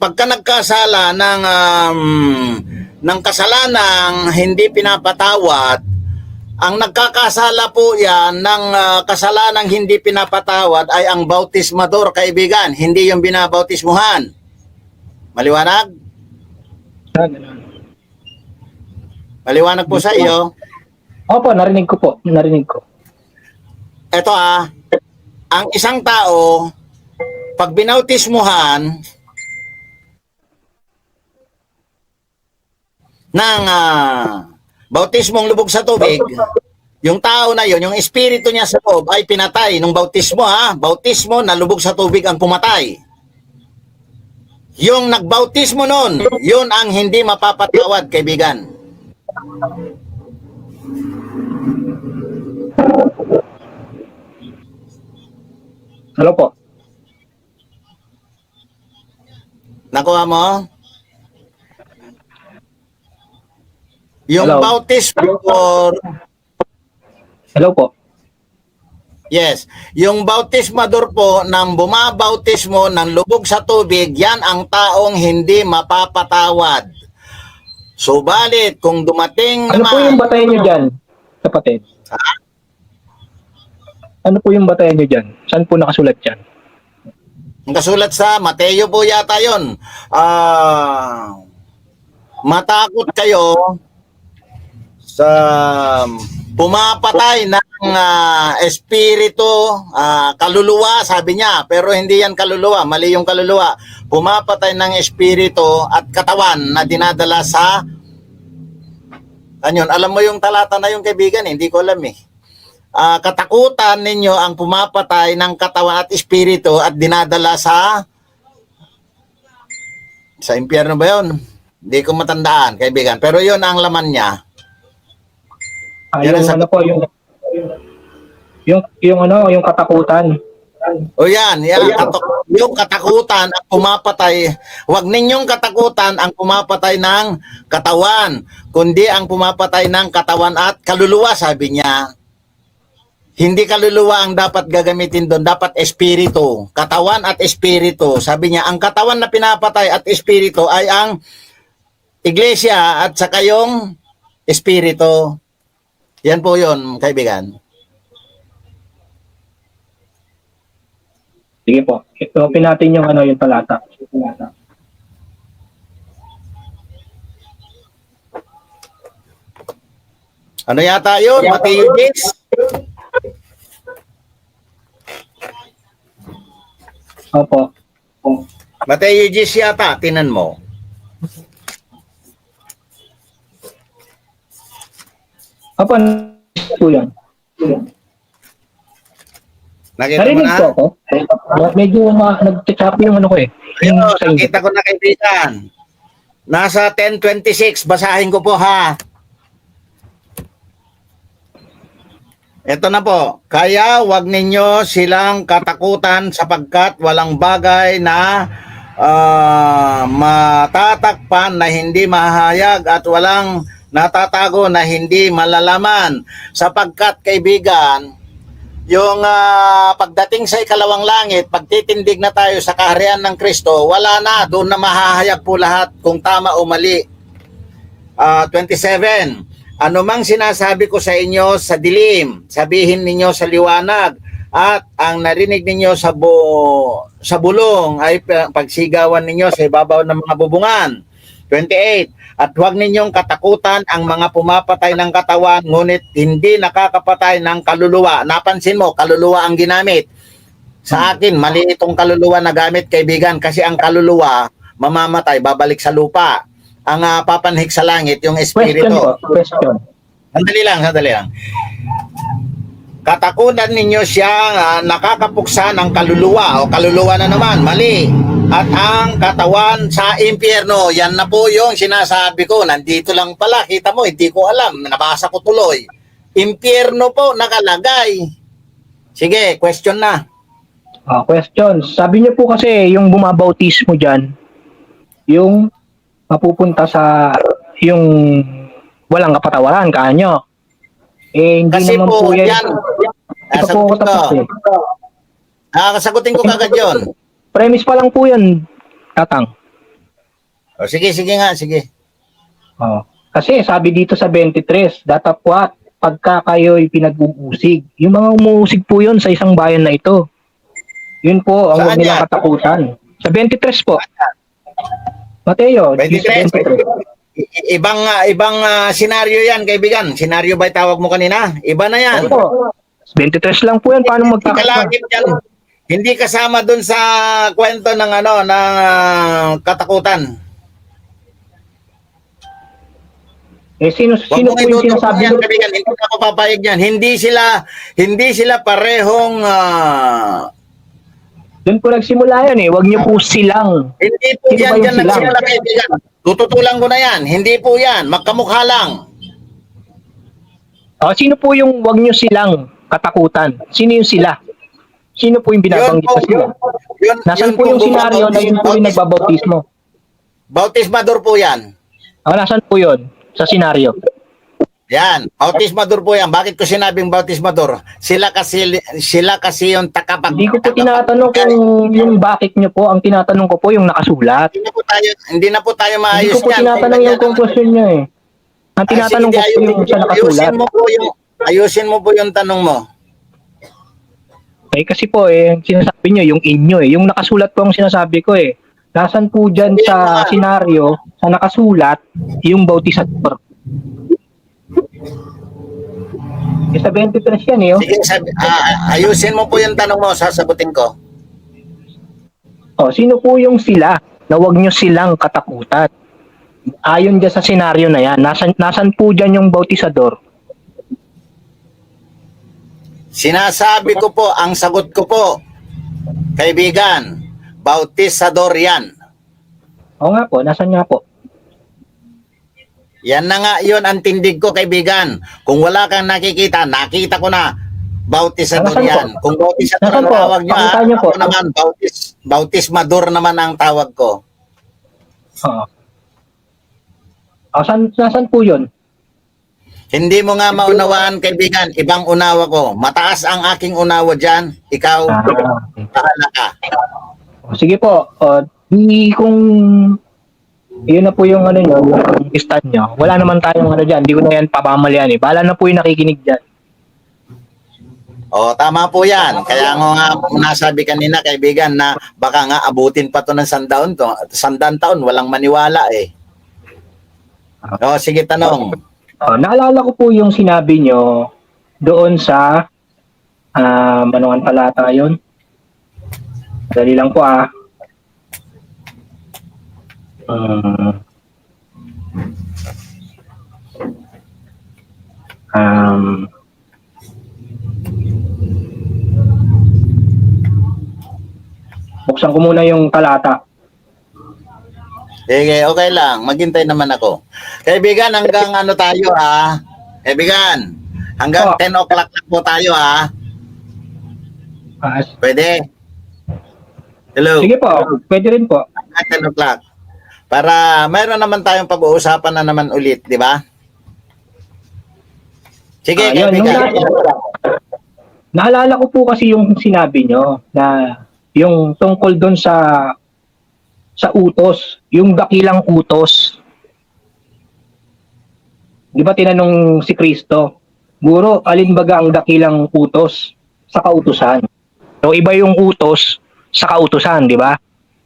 pagka nagkasala ng kasalanang hindi pinapatawad, ang nagkakasala po yan ng kasalanang hindi pinapatawad ay ang bautismador, kaibigan, hindi yung binabautismuhan. Maliwanag? Maliwanag po sa iyo? Opo, narinig ko po. Narinig ko. Ito ang isang tao, pag binautismuhan ng bautismong lubog sa tubig, yung tao na yon, yung espiritu niya sa loob ay pinatay nung bautismo bautismo na lubog sa tubig ang pumatay. Yung nagbautismo nun, yun ang hindi mapapatawad, kaibigan. Hello po. Nakuha mo? Yung Hello. bautismo Hello po. Yes. Yung bautismador po, nang bumabautismo ng lubog sa tubig, yan ang taong hindi mapapatawad. Subalit, kung dumating Ano po yung naman, batayan nyo dyan, kapatid? Ano po yung batayan nyo dyan? Saan po nakasulat dyan? ang kasulat sa Mateo po yata yun, matakot kayo sa pumapatay ng espiritu, kaluluwa, sabi niya. Pero hindi yan kaluluwa, mali yung kaluluwa. Pumapatay ng espiritu at katawan na dinadala sa anyon. Alam mo yung talata na yung kaibigan, hindi ko alam eh. Katakutan ninyo ang pumapatay ng katawan at espiritu at dinadala sa impyerno ba yun? Hindi ko matandaan, kaibigan. Pero yun ang laman niya. Yan ang Yung ano po, yung katakutan. O yan, yung katakutan ang pumapatay. Huwag ninyong katakutan ang pumapatay ng katawan, kundi ang pumapatay ng katawan at kaluluwa, sabi niya. Hindi kaluluwa ang dapat gagamitin doon, dapat espiritu. Katawan at espiritu. Sabi niya, ang katawan na pinapatay at espiritu ay ang iglesia at saka yung espiritu. Yan po yun, kaibigan. Sige po. Open natin yung yung talata. Ano yata yun? Matthew 10? Opo. Matthew 10 yata, tinan mo. Opo, po yan. Nakita mo Narinig na? po ako. Medyo nag-tap yung ano ko eh. Yung Ayun, sa inyo. nakita ko na kaibigan. Nasa 10:26, basahin ko po ha. Ito na po. Kaya wag ninyo silang katakutan sapagkat walang bagay na matatakpan na hindi mahayag at walang natatago na hindi malalaman. Sapagkat kaibigan, yung pagdating sa ikalawang langit, pagtitindig na tayo sa kaharian ng Kristo, wala na, doon na mahahayag po lahat kung tama o mali. 27. Ano mang sinasabi ko sa inyo sa dilim, sabihin ninyo sa liwanag, at ang narinig ninyo sa bulong ay pagsigawan ninyo sa ibabaw ng mga bubungan. 28. At huwag ninyong katakutan ang mga pumapatay ng katawan, ngunit hindi nakakapatay ng kaluluwa. Napansin mo, kaluluwa ang ginamit. Sa akin, mali itong kaluluwa na gamit, kaibigan, kasi ang kaluluwa, mamamatay, babalik sa lupa. Ang papanhik sa langit, yung espiritu. Question po. Question. Sandali lang. Katakutan ninyo siyang nakakapuksa ng kaluluwa o kaluluwa na naman, mali. At ang katawan sa impyerno, yan na po yung sinasabi ko. Nandito lang pala, kita mo, hindi ko alam. Nabasa ko tuloy. Impyerno po nakalagay. Sige, question na. Question. Sabi niyo po kasi yung bumabautismo dyan, yung mapupunta sa yung walang kapatawaran, kanyo. Hindi Kasi naman po, po yan. yan. Ito po Sagutin ko. tapos eh. Sagutin ko kagad yun. Premise pa lang po yan, Tatang. O, sige nga, sige. Kasi sabi dito sa 23, datapwat, pagka kayo'y pinag-uusig. Yung mga umuusig po yun sa isang bayan na ito. Yun po ang Saan huwag nilang yan? katakutan. Sa 23 po. Mateo, 23. 23. Ibang senaryo yan, kaibigan. Senaryo ba tawag mo kanina? Iba na yan. Opo. 23 lang po yan. Paano Hindi magkakasama? kalagip yan. Hindi kasama dun sa kwento ng ng katakutan. Sino Wag po mong yung itutok sinasabi yan, doon? kaibigan. Hindi ako papayag yan. Hindi sila parehong Doon po nagsimula yan eh. Huwag niyo po silang. hindi po Sino ba yan yung dyan sila? nagsimula, kaibigan. Tututulan ko na yan. Hindi po yan. Magkamukha lang. Sino po yung huwag niyo silang katakutan? Sino yung sila? Sino po yung binabanggit na sila? Nasaan po yung senaryo na yun po yung nagbabautismo? Bautismador po yan. Nasaan po yun? Sa senaryo? Yan, bautismador po yan. Bakit ko sinabing bautismador? Sila kasi yung Hindi ko po tinatanong kung yung bakit nyo po. Ang tinatanong ko po yung nakasulat. Hindi na po tayo Hindi maayos ko po yan. tinatanong yung conclusion nyo eh. Ang tinatanong ko po yung sa nakasulat. Ayusin mo po yung tanong mo. Eh kasi po ang sinasabi nyo yung inyo eh. Yung nakasulat po ang sinasabi ko eh. Nasaan po dyan sa senaryo, sa nakasulat, yung bautisador. Sa 23 yan eh. Oh. Sige, ayusin mo po yung tanong mo, sasagutin ko. Oh, sino po yung sila na wag nyo silang katakutan? Ayon dyan sa senaryo na yan, nasan po dyan yung bautisador? Sinasabi ko po, ang sagot ko po, kaibigan, bautisador yan. Oo nga po, nasan nga po? Yan na nga yun ang tindig ko, kaibigan. Kung wala kang nakikita, nakita ko na. Bautisador Nasaan yan. po? Kung bautisador Nasaan ang po? tawag nyo, Pakita nyo po. ako naman, bautismador naman ang tawag ko. Oo. Nasan po yun? Hindi mo nga maunawaan, kaibigan. Ibang unawa ko. Mataas ang aking unawa dyan. Ikaw, bahala ka. Sige po, di kung yun na po yung ano nyo, yung stand nyo. Wala naman tayong ano dyan, di ko na yan papamalian eh. Bahala na po yung nakikinig dyan. O, tama po yan. Kaya nga nasabi kanina, kaibigan, na baka nga abutin pa to ng 100 taon. Walang maniwala eh. O, sige, tanong. Naalala ko po yung sinabi nyo doon sa anong talata yun? Dali lang po buksan ko muna yung talata. Sige, okay lang. Maghintay naman ako. Kaibigan, hanggang ano tayo Kaibigan, hanggang 10 o'clock lang po tayo Pwede? Hello? Sige po, pwede rin po. Hanggang 10 o'clock. Para mayroon naman tayong pag-uusapan na naman ulit, di ba? Sige, kaibigan. Naalala ko po kasi yung sinabi nyo na yung tungkol doon sa utos, yung dakilang utos. Di ba tinanong si Kristo, Guro, alin baga ang dakilang utos sa kautusan? So iba yung utos sa kautusan, di ba?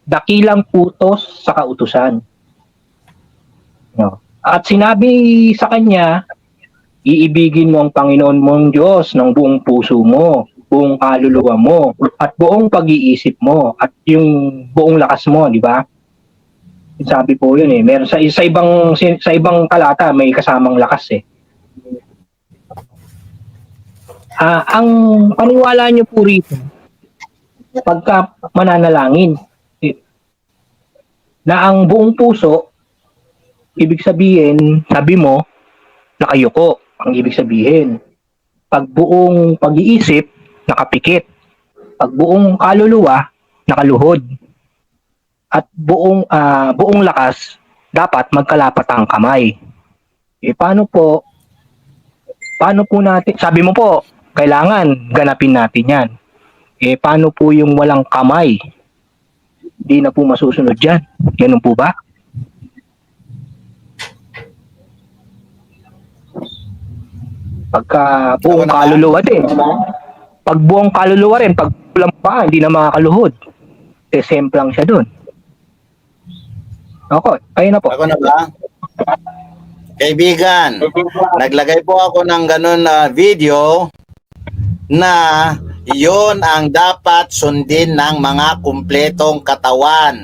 Dakilang utos sa kautusan. No. At sinabi sa kanya, iibigin mo ang Panginoon mong Diyos ng buong puso mo, buong kaluluwa mo, at buong pag-iisip mo, at yung buong lakas mo, di ba? Sabi po yun eh. Meron sa ibang talata may kasamang lakas eh. Ang paniwala niyo po rito, pagka mananalangin, na ang buong puso, ibig sabihin, sabi mo, nakayuko, ang ibig sabihin. Pag buong pag-iisip, nakapikit. Pag buong kaluluwa, nakaluhod. At buong lakas, dapat magkalapat ang kamay. Paano po natin, sabi mo po, kailangan ganapin natin yan. Paano po yung walang kamay? Di na po masusunod dyan. Ganun po ba? Pagka buong kaluluwa din. Pag buong kaluluwa rin, pag kulang pa, hindi na makakaluhod. Same lang siya dun. Okay, kayo na po. Ako na ba? Kaibigan, naglagay po ako ng ganun na video na yon ang dapat sundin ng mga kumpletong katawan.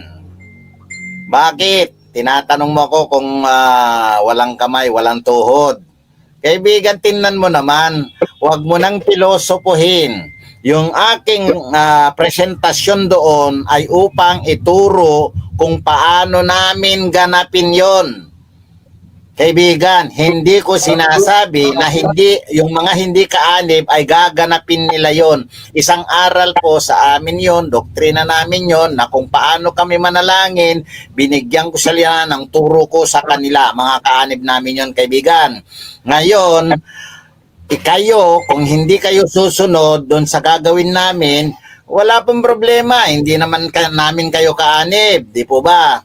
Bakit? Tinatanong mo ako kung walang kamay, walang tuhod. Kaibigan, tingnan mo naman, huwag mo nang pilosopuhin. Yung aking presentasyon doon ay upang ituro kung paano namin ganapin yon. Kaibigan, hindi ko sinasabi na hindi yung mga hindi kaanib ay gaganapin nila yon. Isang aral po sa amin yon, doktrina namin yon na kung paano kami manalangin, binigyan ko sila ng turo ko sa kanila, mga kaanib namin yon, kaibigan. Ngayon, kayo, kung hindi kayo susunod doon sa gagawin namin, wala pong problema. Hindi naman namin kayo kaanib, di po ba?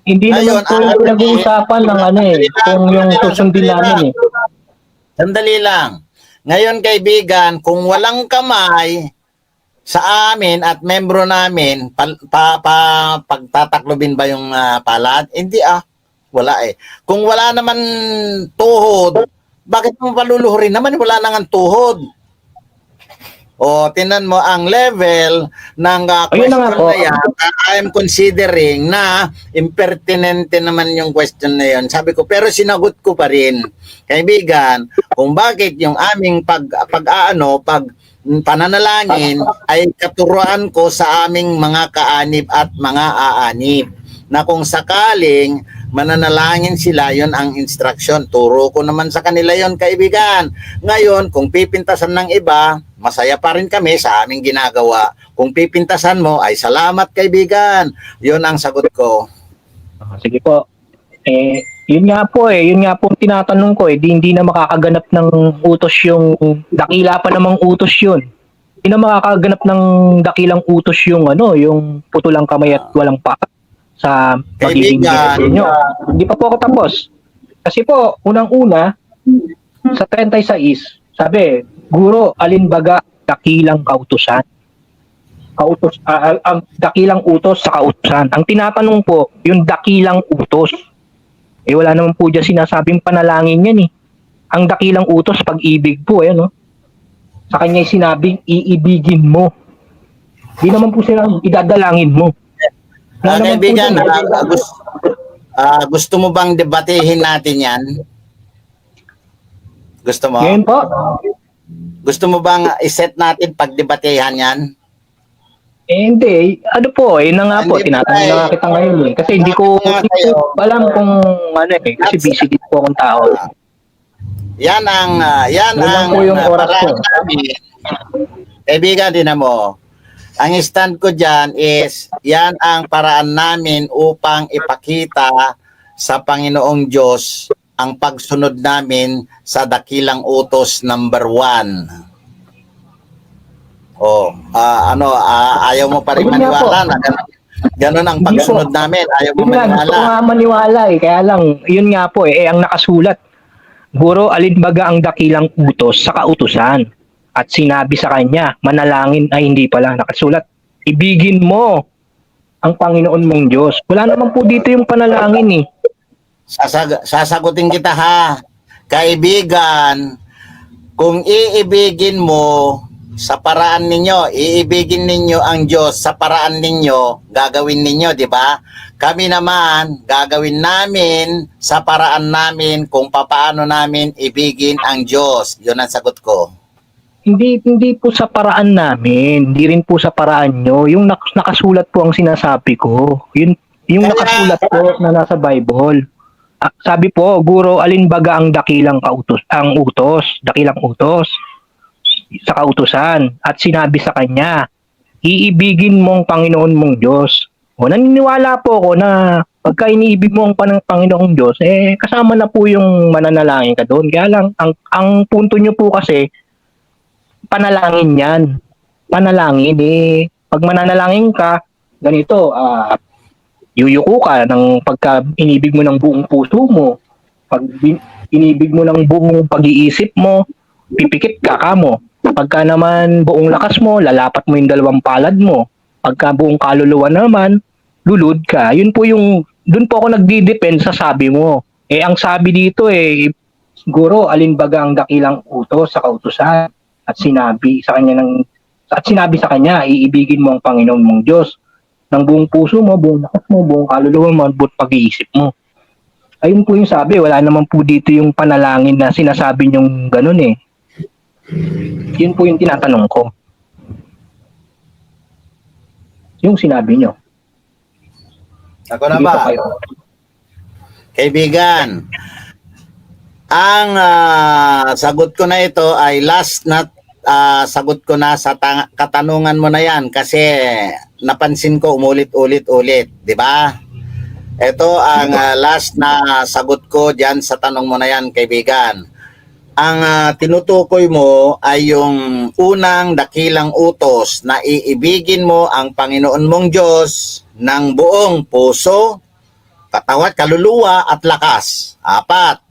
Hindi Ngayon, naman po yung pinag-uusapan ng kung yung susundin namin eh. Sandali lang. Ngayon, kaibigan, kung walang kamay sa amin at membro namin, pagtataklobin ba yung palad? Hindi wala eh. Kung wala naman tuhod, bakit mo paluluhurin naman? Wala nang tuhod. O, tinan mo ang level ng Ayun na nga question po. na yan. I am considering na impertinente naman yung question na yan. Sabi ko, pero sinagot ko pa rin, kaibigan, kung bakit yung aming pananalangin ay katuruan ko sa aming mga kaanib at mga aanib. Na kung sakaling mananalangin sila, yon ang instruction. Turo ko naman sa kanila yon, kaibigan. Ngayon, kung pipintasan ng iba, masaya pa rin kami sa aming ginagawa. Kung pipintasan mo, ay salamat, kaibigan. Yon ang sagot ko. Sige po. Yun nga po tinatanong ko hindi na makakaganap ng utos yung dakila pa namang utos yun. Hindi na makakaganap ng dakilang utos yung yung putulang kamay at walang paa sa magiging Kaibigan. nyo. Hindi pa po ako tapos. Kasi po, unang-una, sa 36, sabi, guro, alin baga dakilang kautusan? Ang dakilang utos sa kautusan. Ang tinatanong po, yung dakilang utos. Wala naman po dyan sinasabing panalangin yan eh. Ang dakilang utos, pag-ibig po, sa kanya sinabing, iibigin mo. Di naman po sila idadalangin mo. Kaibigan, gusto mo bang debatehin natin yan? Gusto mo? Ngayon po, Gusto mo bang iset natin pagdebatehan yan? hindi. Ano po, na nga po, Hindi tinatanong pa na nga kita ngayon eh. Kasi hindi ko alam kung kasi busy din po akong tao. Yan ang lang po yung oras ko. paraan namin. Kaibigan, din mo. Ang stand ko dyan is, yan ang paraan namin upang ipakita sa Panginoong Diyos ang pagsunod namin sa dakilang utos number 1. Ayaw mo pa rin Ayun nga maniwala na ganun ang Hindi pagsunod po. namin. Ayaw mo Yun nga, gusto ko maniwala. nga maniwala kaya lang, yun nga po ang nakasulat. Guro, alin baga ang dakilang utos sa kautusan? At sinabi sa kanya, manalangin ay hindi pala nakasulat. Ibigin mo ang Panginoon mong Diyos. Wala naman po dito yung panalangin eh. Sasagutin kita ha. Kaibigan, kung iibigin mo sa paraan ninyo, iibigin ninyo ang Diyos sa paraan ninyo, gagawin ninyo, di ba? Kami naman, gagawin namin sa paraan namin kung papaano namin ibigin ang Diyos. Yun ang sagot ko. Hindi po sa paraan namin, hindi rin po sa paraan nyo. Yung nakasulat po ang sinasabi ko. Yung nakasulat po na nasa Bible. Sabi po, guro, alin baga ang dakilang dakilang utos sa kautusan. At sinabi sa kanya, iibigin mo ang Panginoon mong Diyos. Naniniwala po ako na pagka iniibig mo ang Panginoong Diyos, kasama na po yung mananalangin ka doon. Kaya lang, ang punto nyo po kasi, panalangin yan. Panalangin pag mananalangin ka, ganito, yuyuko ka ng pagka inibig mo ng buong puso mo. Pag inibig mo ng buong pag-iisip mo, pipikit ka mo. Pagka naman buong lakas mo, lalapat mo yung dalawang palad mo. Pagka buong kaluluwa naman, lulud ka. Yun po doon po ako nagdi-depend sa sabi mo. Ang sabi dito siguro alin baga ang dakilang utos sa kautusan at sinabi sa kanya iibigin mo ang Panginoon mong Diyos ng buong puso mo, buong lakas mo, buong kaluluwa mo, buong pag-iisip mo. Ayun po yung sabi, wala naman po dito yung panalangin na sinasabi niyong ganun Yun po yung tinatanong ko. Yung sinabi niyo. Ako na ba? Kaibigan, Ang sagot ko na ito ay last na sagot ko na sa katanungan mo na yan kasi napansin ko umulit-ulit-ulit, di ba? Ito ang last na sagot ko diyan sa tanong mo na yan, kaibigan. Ang tinutukoy mo ay yung unang dakilang utos na iibigin mo ang Panginoon mong Diyos ng buong puso, katawan, kaluluwa at lakas. 4.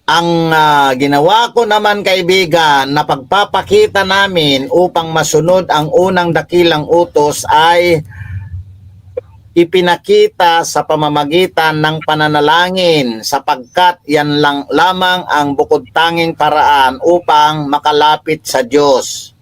Ang ginawa ko naman, kaibigan, na pagpapakita namin upang masunod ang unang dakilang utos ay ipinakita sa pamamagitan ng pananalangin sapagkat yan lang lamang ang bukod tanging paraan upang makalapit sa Diyos.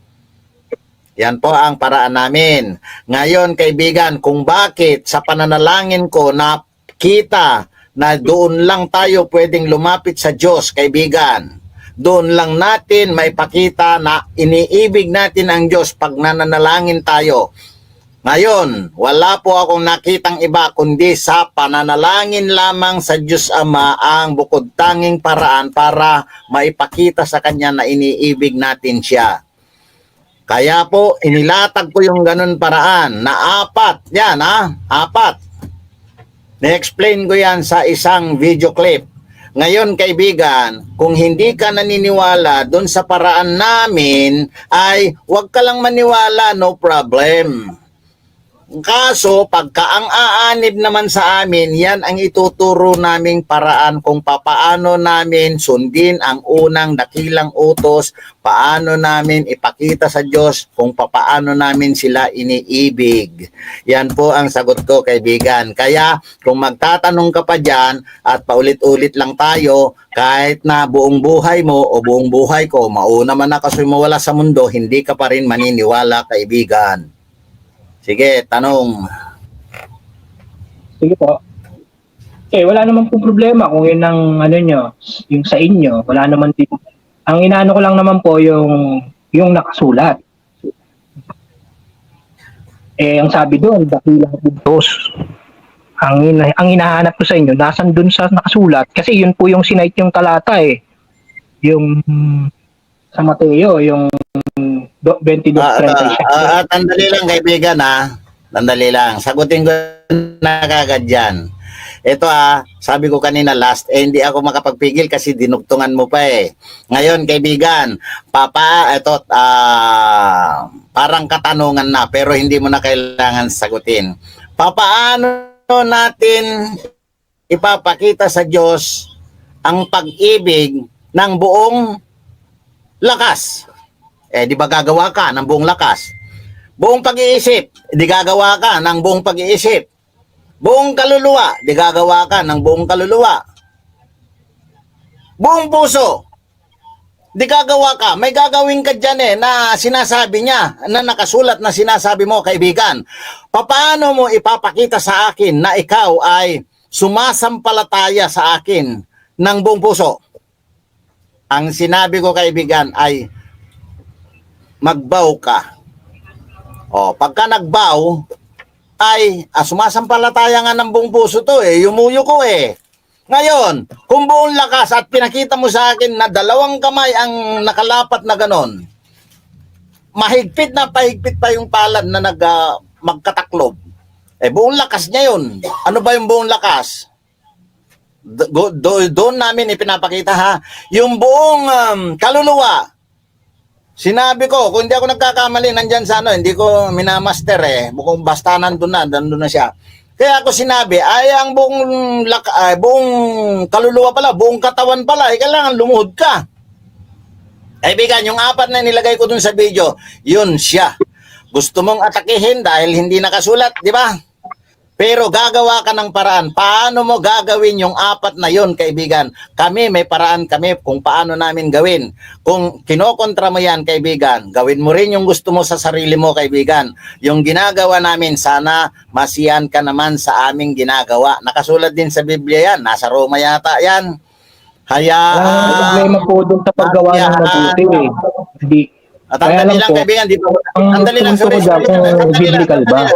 Yan po ang paraan namin. Ngayon, kaibigan, kung bakit sa pananalangin ko nakita na doon lang tayo pwedeng lumapit sa Diyos, kaibigan. Doon lang natin may pakita na iniibig natin ang Diyos pag nananalangin tayo. Ngayon, wala po akong nakitang iba kundi sa pananalangin lamang sa Diyos Ama ang bukod tanging paraan para maipakita sa Kanya na iniibig natin siya. Kaya po, inilatag ko yung ganun paraan na 4. Yan 4. Na-explain ko yan sa isang video clip. Ngayon, kaibigan, kung hindi ka naniniwala doon sa paraan namin, ay huwag ka lang maniwala, no problem. Kaso, pagka ang aanib naman sa amin, yan ang ituturo naming paraan kung paano namin sundin ang unang dakilang utos, paano namin ipakita sa Diyos kung paano namin sila iniibig. Yan po ang sagot ko, kaibigan. Kaya, kung magtatanong ka pa dyan at paulit-ulit lang tayo, kahit na buong buhay mo o buong buhay ko, mauna man na kaso'y mawala sa mundo, hindi ka pa rin maniniwala, kaibigan. Sige, tanong. Sige po. Wala naman po problema kung yun ang nyo, yung sa inyo. Wala naman din. Ang inaano ko lang naman po yung nakasulat. Ang sabi doon, dakilang utos. Ang hinahanap ko sa inyo, nasan doon sa nakasulat? Kasi yun po yung sinite yung talata Yung sa Mateo, yung 22:37. Tandali lang, kaibigan, Tandali lang. Sagutin ko na kagad yan. Ito sabi ko kanina last, hindi ako makapagpigil kasi dinugtungan mo pa Ngayon, kaibigan, ito, parang katanungan na pero hindi mo na kailangan sagutin. Papaano natin ipapakita sa Diyos ang pag-ibig ng buong lakas? Di ba gagawa ka ng buong lakas? Buong pag-iisip, di gagawa ka ng buong pag-iisip. Buong kaluluwa, di gagawa ka ng buong kaluluwa. Buong puso, di gagawa ka. May gagawin ka dyan na sinasabi niya, na nakasulat na sinasabi mo, kaibigan. Paano mo ipapakita sa akin na ikaw ay sumasampalataya sa akin ng buong puso? Ang sinabi ko, kaibigan, ay magbow ka. Pagka nagbow, ay sumasampalataya nga ng buong puso to yumuyo ko Ngayon, kung buong lakas at pinakita mo sa akin na 2 kamay ang nakalapat na ganon, mahigpit na pahigpit pa yung palad na magkataklob. Buong lakas niya yun. Ano ba yung buong lakas? Doon namin ipinapakita yung buong kaluluwa. Sinabi ko, kung hindi ako nagkakamali, nandyan sa hindi ko minamaster Bukong basta nandun na siya. Kaya ako sinabi, ay ang buong kaluluwa pala, buong katawan pala, kailangan lumuhod ka. Kaibigan, yung 4 na nilagay ko dun sa video, yun siya. Gusto mong atakihin dahil hindi nakasulat, di ba? Pero gagawa ka ng paraan. Paano mo gagawin yung 4 na yun, kaibigan? Kami, may paraan kami kung paano namin gawin. Kung kinokontra mo yan, kaibigan, gawin mo rin yung gusto mo sa sarili mo, kaibigan. Yung ginagawa namin, sana masiyan ka naman sa aming ginagawa. Nakasulat din sa Biblia yan. Nasa Roma yata yan. Problema po doon sa paggawa ng mabuti Hindi. Sandali lang, kaibigan, sandali lang, sorry. Biblical ba?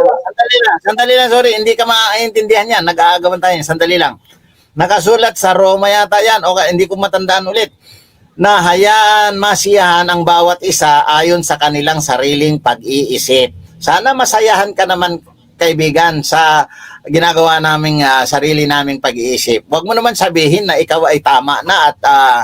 Sandali lang, sorry, hindi ka maintindihan yan. Nag-aagawan tayo, sandali lang. Nakasulat sa Roma yata yan. O hindi ko matandaan ulit. Na hayaan masiyahan ang bawat isa ayon sa kanilang sariling pag-iisip. Sana masayahan ka naman, kaibigan, sa ginagawa naming sarili naming pag-iisip. Huwag mo naman sabihin na ikaw ay tama na at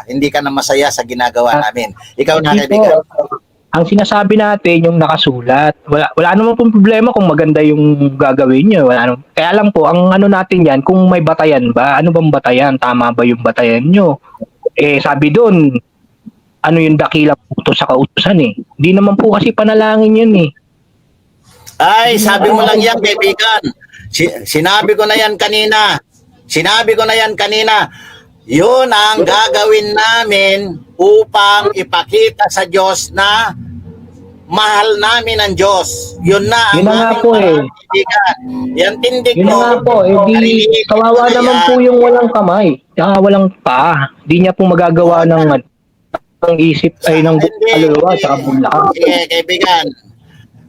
hindi ka na masaya sa ginagawa namin. Ikaw na, Hindi kaibigan. po. Ang sinasabi natin yung nakasulat. Wala naman pong problema kung maganda yung gagawin nyo. Kaya lang po, ang ano natin yan, kung may batayan ba, ano bang batayan? Tama ba yung batayan nyo? Sabi doon, ano yung dakilang utos sa kautusan eh. Hindi naman po kasi panalangin yan eh. Ay, sabi mo lang yan, kaibigan. Sinabi ko na yan kanina. Sinabi ko na yan kanina. Yun ang gagawin namin upang ipakita sa Diyos na mahal namin ang Diyos. Yun na ang Yun na nga aming po kaibigan. Yan tindig Yun na mo. nga po, di kawawa naman po yung walang kamay. Tsaka walang paa. Di niya po magagawa ng isip ay ng kaluluwa tsaka bulak. Sige, kaibigan.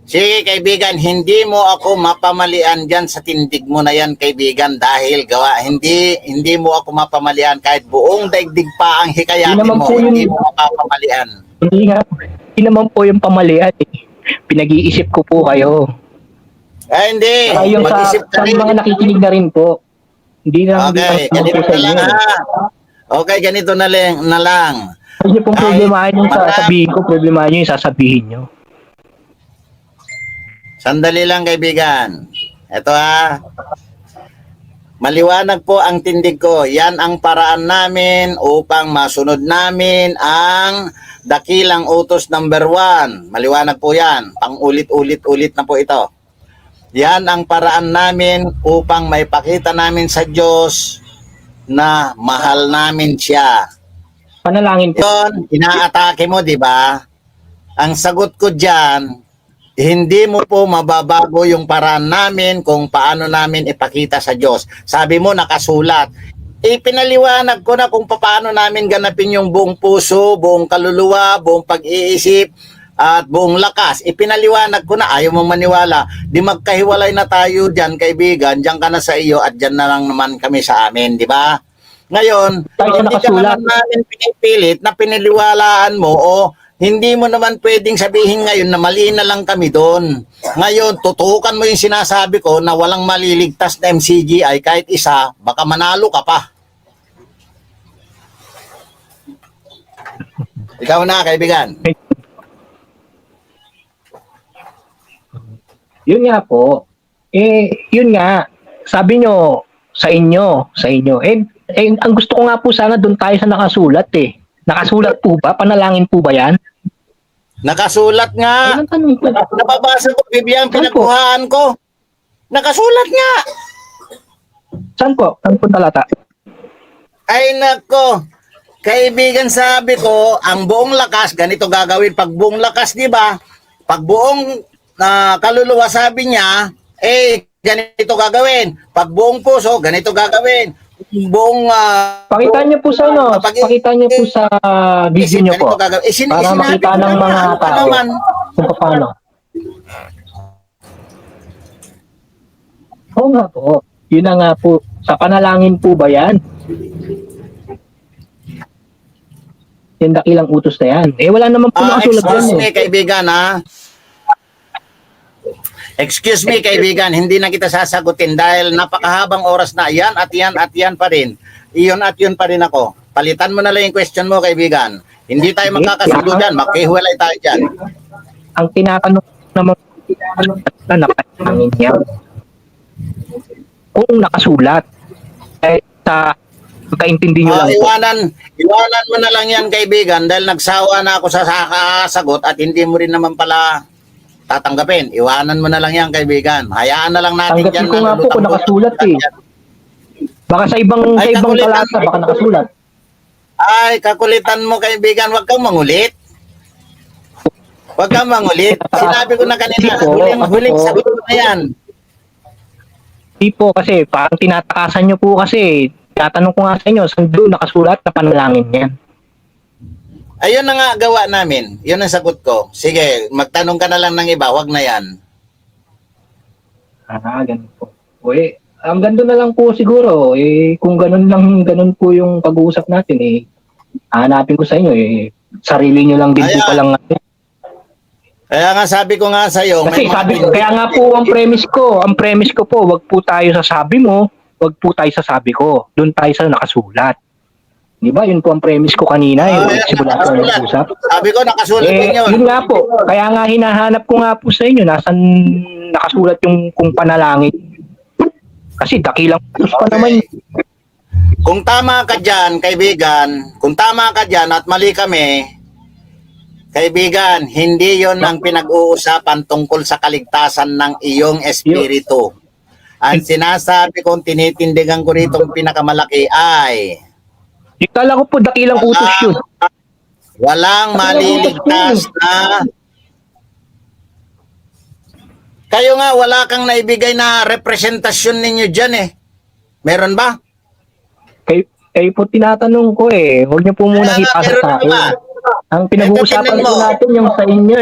Sige, kaibigan, hindi mo ako mapamalian dyan sa tindig mo na yan, kaibigan, dahil hindi mo ako mapamalian kahit buong daigdig pa ang hikayatin mo, hindi mo mapapamalian. Hindi naman po yung pamalian eh. Pinag-iisip ko po kayo. Ay, hindi. Yung Mag-isip ka sa rin. mga nakikinig na rin po. Hindi na Okay, ganito na lang ha. Okay, ganito na lang. Hindi pong problemahin yung sasabihin ko, problemahin yung sasabihin nyo. Sandali lang, kaibigan. Ito ha. Maliwanag po ang tindig ko. Yan ang paraan namin upang masunod namin ang dakilang utos number 1. Maliwanag po yan. Pang-ulit-ulit-ulit na po ito. Yan ang paraan namin upang maipakita namin sa Diyos na mahal namin siya. Panalangin po. Yun, inaatake mo, di ba? Ang sagot ko dyan, hindi mo po mababago yung paraan namin kung paano namin ipakita sa Diyos. Sabi mo, nakasulat. Pinaliwanag ko na kung paano namin ganapin yung buong puso, buong kaluluwa, buong pag-iisip, at buong lakas. Pinaliwanag ko na, ayaw mong maniwala. Di magkahiwalay na tayo dyan, kaibigan. Diyan ka na sa iyo at dyan na lang naman kami sa amin, di ba? Ngayon, hindi ka naman namin pinipilit na piniliwalaan mo o hindi mo naman pwedeng sabihin ngayon na mali na lang kami doon. Ngayon, tutukan mo yung sinasabi ko na walang maliligtas na MCGI kahit isa, baka manalo ka pa. Ikaw na, kaibigan. Yun nga po. Yun nga. Sabi nyo, sa inyo. Ang gusto ko nga po sana doon tayo sa nakasulat eh. Nakasulat po ba? Panalangin po ba yan? Nakasulat nga. Ay, tanong ko. Nababasa ko, Bibian, pinagkuhaan ko. Nakasulat nga. Saan po? Saan po talata? Ay, nako. Kaibigan, sabi ko, ang buong lakas, ganito gagawin. Pag buong lakas, di ba? Pag buong kaluluwa, sabi niya, ganito gagawin. Pag buong puso, ganito gagawin. Buong pakita niyo po sa pakita niyo po sa video niyo po para makita ng mga tao kung paano. Oo nga po. Yun na nga po. Sa panalangin po ba yan? Yung dakilang utos na yan. Wala naman po nakasulat yan. Excuse me, kaibigan, ha? Excuse me, kaibigan, hindi na kita sasagutin dahil napakahabang oras na yan at yan pa rin. Iyon at yun pa rin ako. Palitan mo na lang yung question mo, kaibigan. Hindi tayo magkakasundo dyan, makihiwalay tayo dyan. Ang tinatanong naman na napanangin niya. Kung nakasulat, sa pagkaintindi nyo lang po. Iwanan mo na lang yan, kaibigan, dahil nagsawa na ako sa sagot at hindi mo rin naman pala tatanggapin. Iwanan mo na lang yan, kaibigan. Hayaan na lang natin dyan. Tanggapin ko nga po kung nakasulat eh. Baka sa ibang talata, baka nakasulat. Ay, kakulitan mo, kaibigan. Huwag kang mangulit. Huwag kang mangulit. Sinabi ko na kanina, huling sagot mo na yan. Hindi po kasi, parang tinatakasan nyo po kasi. Tatanong ko nga sa inyo, saan doon nakasulat na panalangin yan? Ayun na nga gawa namin. Yun ang sagot ko. Sige, magtanong ka na lang ng iba. Wag na yan. Ganun po. Uy, ang ganda na lang po siguro, kung ganun po yung pag-uusap natin, hanapin ko sa inyo, sarili nyo lang din po Kaya, palang. kaya nga sabi ko nga sa'yo, Kasi may mga sabi, tindig. kaya nga po ang premise ko po, wag po tayo sa sabi mo, wag po tayo sa sabi ko. Doon tayo sa nakasulat. Di ba? Yun po ang premise ko kanina, yung Ayan, simula ko nakasulat. nag-usap. Sabi ko, nakasulat din yun. Yun nga po. Kaya nga hinahanap ko nga po sa inyo, nasan nakasulat yung kung panalangin. Kasi dakilang utos pa naman. Kung tama ka dyan, kaibigan, kung tama ka dyan at mali kami, kaibigan, hindi yon ang pinag-uusapan tungkol sa kaligtasan ng iyong espiritu. Ang sinasabi kong tinitindigan ko rito pinakamalaki ay Ikala ko po dakilang utos yun. walang maliligtas na. Kayo nga, wala kang naibigay na representasyon ninyo dyan eh. Meron ba? Kayo po tinatanong ko Huwag niyo po muna Kaya nga, ipasa meron sa akin. ba? Ang pinag-uusapan Ito, tingnan po mo. natin yung sa inyo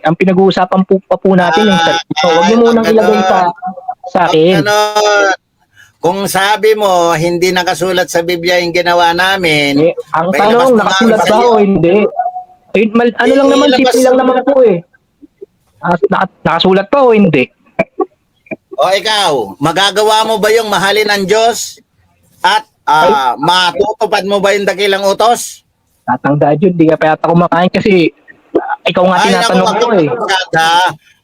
Ang pinag-uusapan po natin yung sa inyo. Huwag niyo munang ilagay sa akin. Ano, kung sabi mo, hindi nakasulat sa Biblia yung ginawa namin, Ang may tanong, labas na nakasulat namin ba sa'yo. o hindi? Ano lang naman, Ilabas- simple lang naman po Nakasulat pa o hindi? O ikaw, magagawa mo ba yung mahalin ng Diyos? At matutupad mo ba yung dakilang utos? Tatangdaan yun, di ka pa yata kumakain kasi ikaw nga tinatanong ko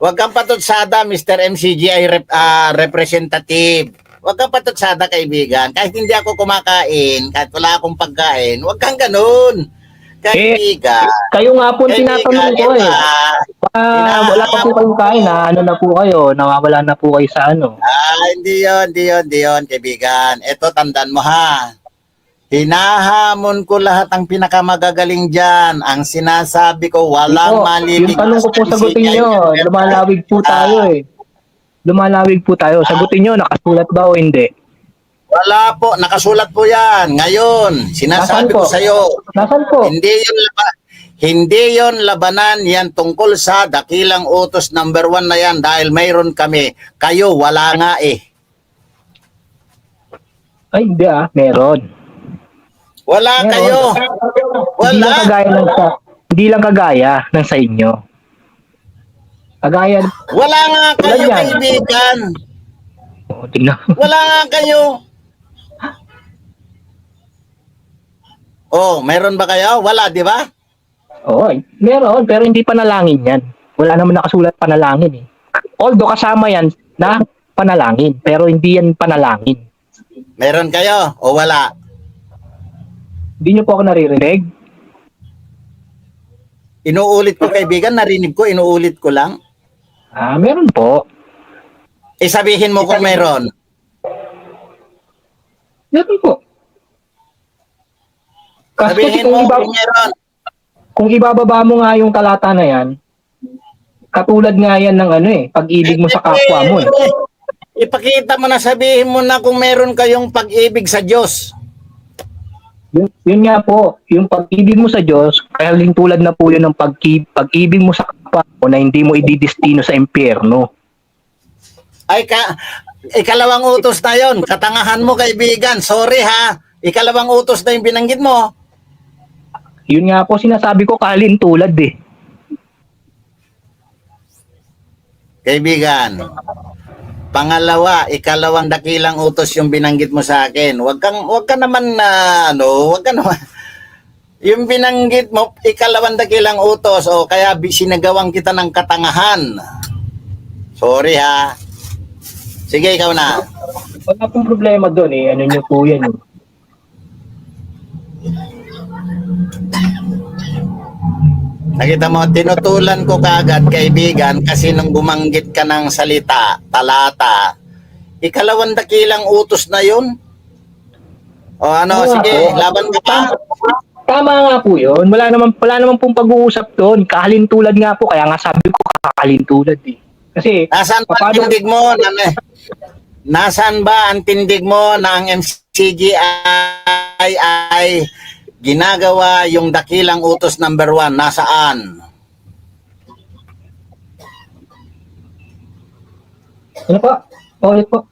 Huwag kang patutsada, Mr. MCGI representative. Huwag kang patutsada, kaibigan. Kahit hindi ako kumakain, kahit wala akong pagkain, huwag kang ganun. Kaibigan. Kayo nga po tinatanong ko wala pa po kayong kain ano na po kayo, nawawala na po kayo sa ano. Hindi yun, kaibigan. Ito, tandaan mo ha. Hinahamon ko lahat ang pinakamagagaling dyan. Ang sinasabi ko, walang maliligtas. Yung tanong ko po, sagutin nyo. Lumalawig po tayo Lumalawig po tayo. Sagutin nyo, nakasulat ba o hindi? Wala po, nakasulat po yan. Ngayon, sinasabi ko sa'yo. Nasaan po? Hindi yon labanan, yan tungkol sa dakilang utos number 1 na yan dahil mayroon kami. Kayo, wala nga eh. Ay, hindi meron. Wala kayo. Wala. Hindi lang kagaya ng sa inyo. Kagaya. Wala nga kayo, yan. kaibigan. Tingnan. Wala nga kayo. Mayroon ba kayo? Wala, di ba? Meron, pero hindi panalangin yan. Wala naman nakasulat panalangin Although kasama yan na panalangin, pero hindi yan panalangin. Meron kayo o wala? Hindi niyo po ako naririnig? Inuulit ko, kaibigan, narinig ko, inuulit ko lang. Meron po. Sabihin mo kung meron. Meron po. Kasi Sabihin mo kung meron. Kung ibababa mo nga yung talata na yan, katulad nga yan ng pag-ibig mo sa kapwa mo Ipakita mo na, sabihin mo na kung meron kayong pag-ibig sa Diyos. Yun nga po, yung pag-ibig mo sa Diyos, kaya tulad na po yun ng pag-ibig mo sa kapwa mo na hindi mo ididestino sa impyerno. Ikalawang utos na yon. Katangahan mo, kaibigan. Sorry ha. Ikalawang utos na yung binanggit mo. Yun nga po sinasabi ko, kalintulad Kaibigan, pangalawa, ikalawang dakilang utos yung binanggit mo sa akin. Wag ka naman yung binanggit mo, ikalawang dakilang utos, kaya sinagawang kita ng katangahan. Sorry ha. Sige, ikaw na. Wala pong problema doon ano nyo po yan Nakita mo, tinutulan ko kaagad, kaibigan, kasi nung bumanggit ka ng salita, talata, ikalawang dakilang utos na yun. Sige, laban ka pa. Tama nga po yun. Wala naman pong pag-uusap doon. Kahalintulad nga po. Kaya nga sabi ko, kahalintulad Kasi, Nasaan ba ang tindig mo? Nasaan ba ang tindig mo na ang MCGI ay ginagawa yung dakilang utos number 1? Nasaan? Ano po? Ulit po.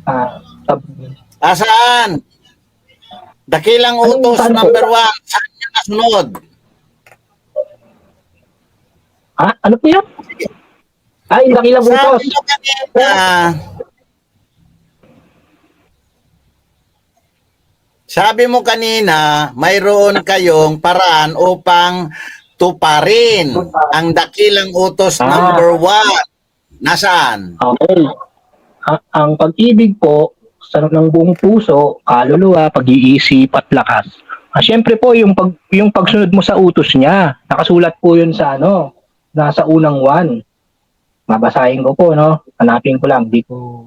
Ah, tab- Asaan? Dakilang Anong utos saan po? number 1. Saan niya nasunod? ano po yun? Ay, dakilang utos. Sabi mo kanina, mayroon kayong paraan upang tuparin ang dakilang utos number 1. Nasaan? Okay. Ang pag-ibig po sa ng buong puso, kaluluwa, pag-iisip at lakas. Siyempre po yung pagsunod mo sa utos niya. Nakasulat po 'yun sa nasa unang 1. Babasahin ko po, no. Hanapin ko lang, di ko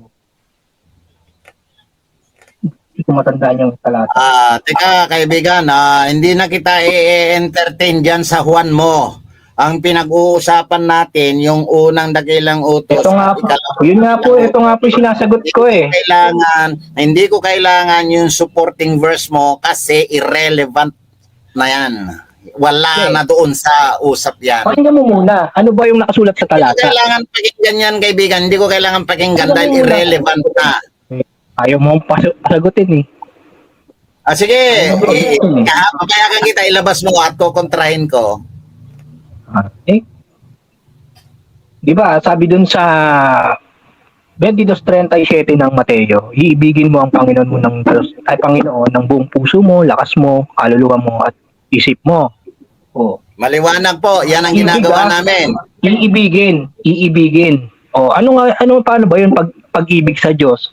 matandaan yung talata. Teka kaibigan, hindi na kita i-entertain dyan sa Juan mo. Ang pinag-uusapan natin, yung unang dakilang utos. Ito nga po, ito nga po yung sinasagot ko eh. Hindi ko kailangan yung supporting verse mo kasi irrelevant na yan. Wala Okay. na doon sa usap yan. Pakinggan mo muna, ano ba yung nakasulat sa Hindi ko talata? kailangan pakinggan yan, kaibigan. Hindi ko kailangan pakinggan dahil Ano muna? irrelevant na. Ayaw mo pasagutin eh. Sige, papayagan kita, ilabas mo at kukontrahin ko. Di ba, sabi dun sa 22:37 ng Mateo, iibigin mo ang Panginoon mo ng Diyos, Panginoon ng buong puso mo, lakas mo, kaluluwa mo at isip mo. Maliwanag po, yan ang ginagawa namin. Iibigin. Paano ba 'yun pag-ibig sa Diyos?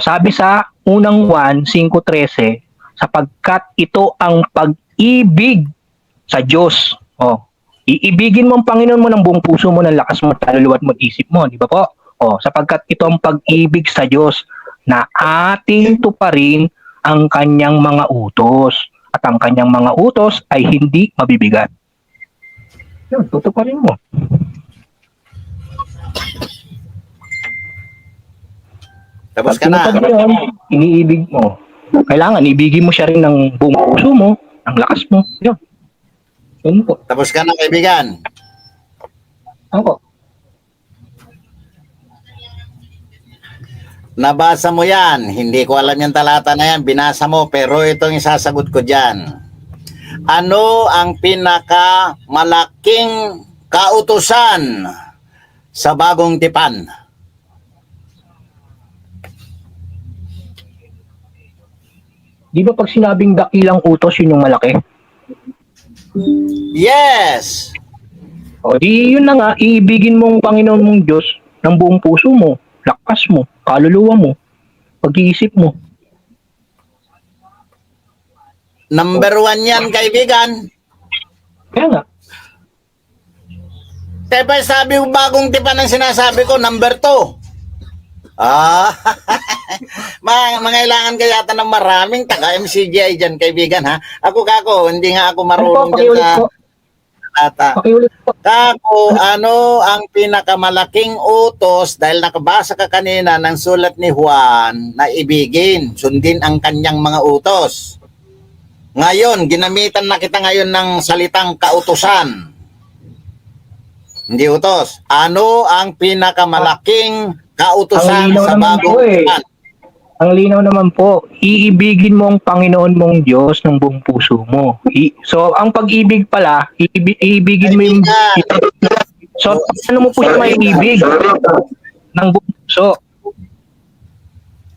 Sabi sa unang 1:5-13, sapagkat ito ang pag-ibig sa Diyos. Iibigin mo ang Panginoon mo ng buong puso mo, ng lakas mo, kaluluwa mo at isip mo, di ba po? Sapagkat ito ang pag-ibig sa Diyos na ating tuparin ang kanyang mga utos. At ang kanyang mga utos ay hindi mabibigat. Yun, tutuparin mo. Tapos ka na. Pag yun, iniibig mo. Kailangan, ibigin mo siya rin ng buong puso mo, ng lakas mo. Yun. Yun po. Tapos ka na, kaibigan. Ako. Nabasa mo yan. Hindi ko alam yung talata na yan. Binasa mo. Pero itong isasagot ko dyan. Ano ang pinakamalaking kautusan sa bagong tipan? Di ba pag sinabing dakilang utos, yun yung malaki? Yes! Di yun na nga, iibigin mo ang Panginoon mong Diyos ng buong puso mo, lakas mo, kaluluwa mo, pag-iisip mo. Number 1 yan, kaibigan. Kaya nga. Tepa, sabi mo bagong tipan ang sinasabi ko, number 2. Mangailangan ka yata ng maraming taga-MCGI dyan, kaibigan, ha? Ako, hindi nga ako marunong dyan sa talata. Pakiulit po. Kako, ano ang pinakamalaking utos dahil nakabasa ka kanina ng sulat ni Juan na ibigin, sundin ang kanyang mga utos. Ngayon, ginamitan na kita ngayon ng salitang kautusan. Hindi utos. Ano ang pinakamalaking kautusan sa bagong tipan? Ang linaw naman po, iibigin mo ang Panginoon mong Diyos ng buong puso mo. So, ang pag-ibig pala, iibigin mo yung... So, paano mo po siya maiibig? Ng buong puso.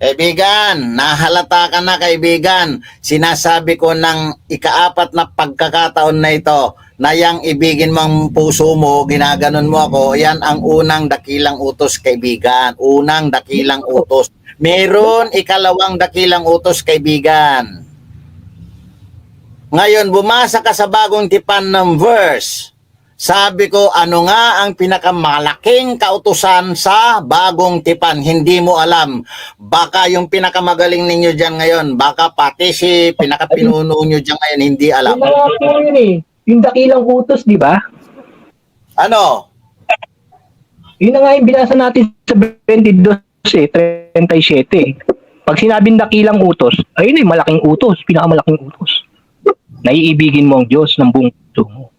Kaibigan, nahalata ka na, kaibigan. Sinasabi ko ng ika-4 na pagkakataon na ito, na yang ibigin mong puso mo, ginaganon mo ako, yan ang unang dakilang utos, kaibigan. Unang dakilang utos. Meron ikalawang dakilang utos, kaibigan. Ngayon, bumasa ka sa bagong tipan ng verse. Sabi ko, ano nga ang pinakamalaking kautusan sa bagong tipan? Hindi mo alam. Baka yung pinakamagaling ninyo dyan ngayon, baka pati si pinakapinuno nyo dyan ngayon, hindi alam. Yung mga po yun eh. Yung dakilang utos, di ba? Ano? Yun na nga yung binasa natin sa 22:37. Pag sinabing dakilang utos, ayun eh, malaking utos, pinakamalaking utos. Naiibigin mo ang Diyos ng buong puso mo.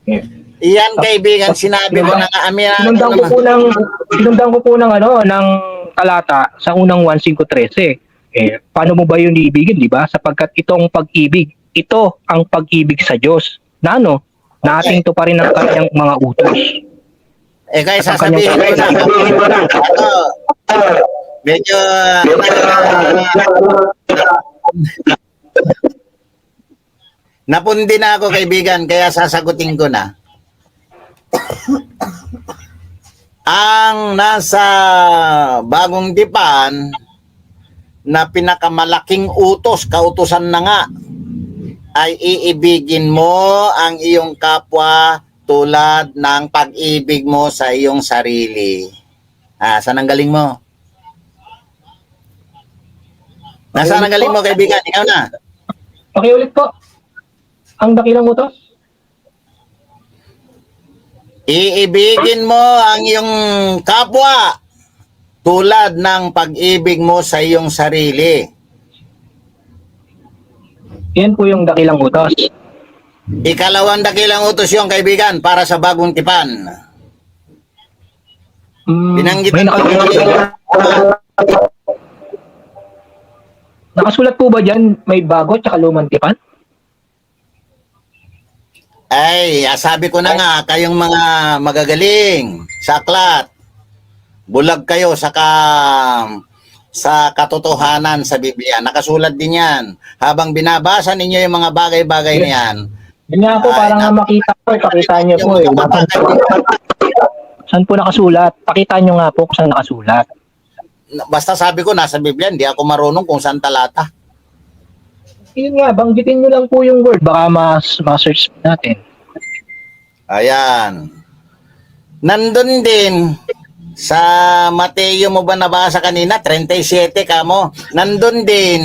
Yeah. Iyan, kaibigan, sinabi ko na nga, Sinundan ko po ng talata sa unang 1:5-13. Paano mo ba yun iibigin, di ba? Sapagkat itong pag-ibig, ito ang pag-ibig sa Diyos. Na ano? Nating to pa rin ang kanyang mga utos. Kaya At ang sasabihin ko na, medyo, napundi na ako, kaibigan, kaya sasagutin ko na. Ang nasa bagong tipan na pinakamalaking utos, kautusan na nga, ay iibigin mo ang iyong kapwa tulad ng pag-ibig mo sa iyong sarili. Saan ang galing mo? Nasaan ang galing mo, kaibigan? Ikaw na. Pakiulit po. Ang dakilang utos? Iibigin mo ang iyong kapwa tulad ng pag-ibig mo sa iyong sarili. Yan po yung dakilang utos. Ikalawang dakilang utos yung, kaibigan, para sa bagong tipan. Binanggit May nakasulat po ba dyan may bago at lumang tipan? Ay, sabi ko na nga, kayong mga magagaling sa aklat, bulag kayo sa katotohanan sa Biblia. Nakasulat din yan. Habang binabasa ninyo yung mga bagay-bagay na yan. Yun nga po, parang nga makita ko, pakita nyo po eh. Saan po nakasulat? Pakita nyo nga po kung saan nakasulat. Basta sabi ko, nasa Biblia, hindi ako marunong kung saan talata. Yun nga, banggitin nyo lang po yung word. Baka ma-search natin. Ayan. Nandun din sa Mateo mo ba nabasa kanina? 37 kamo. Nandun din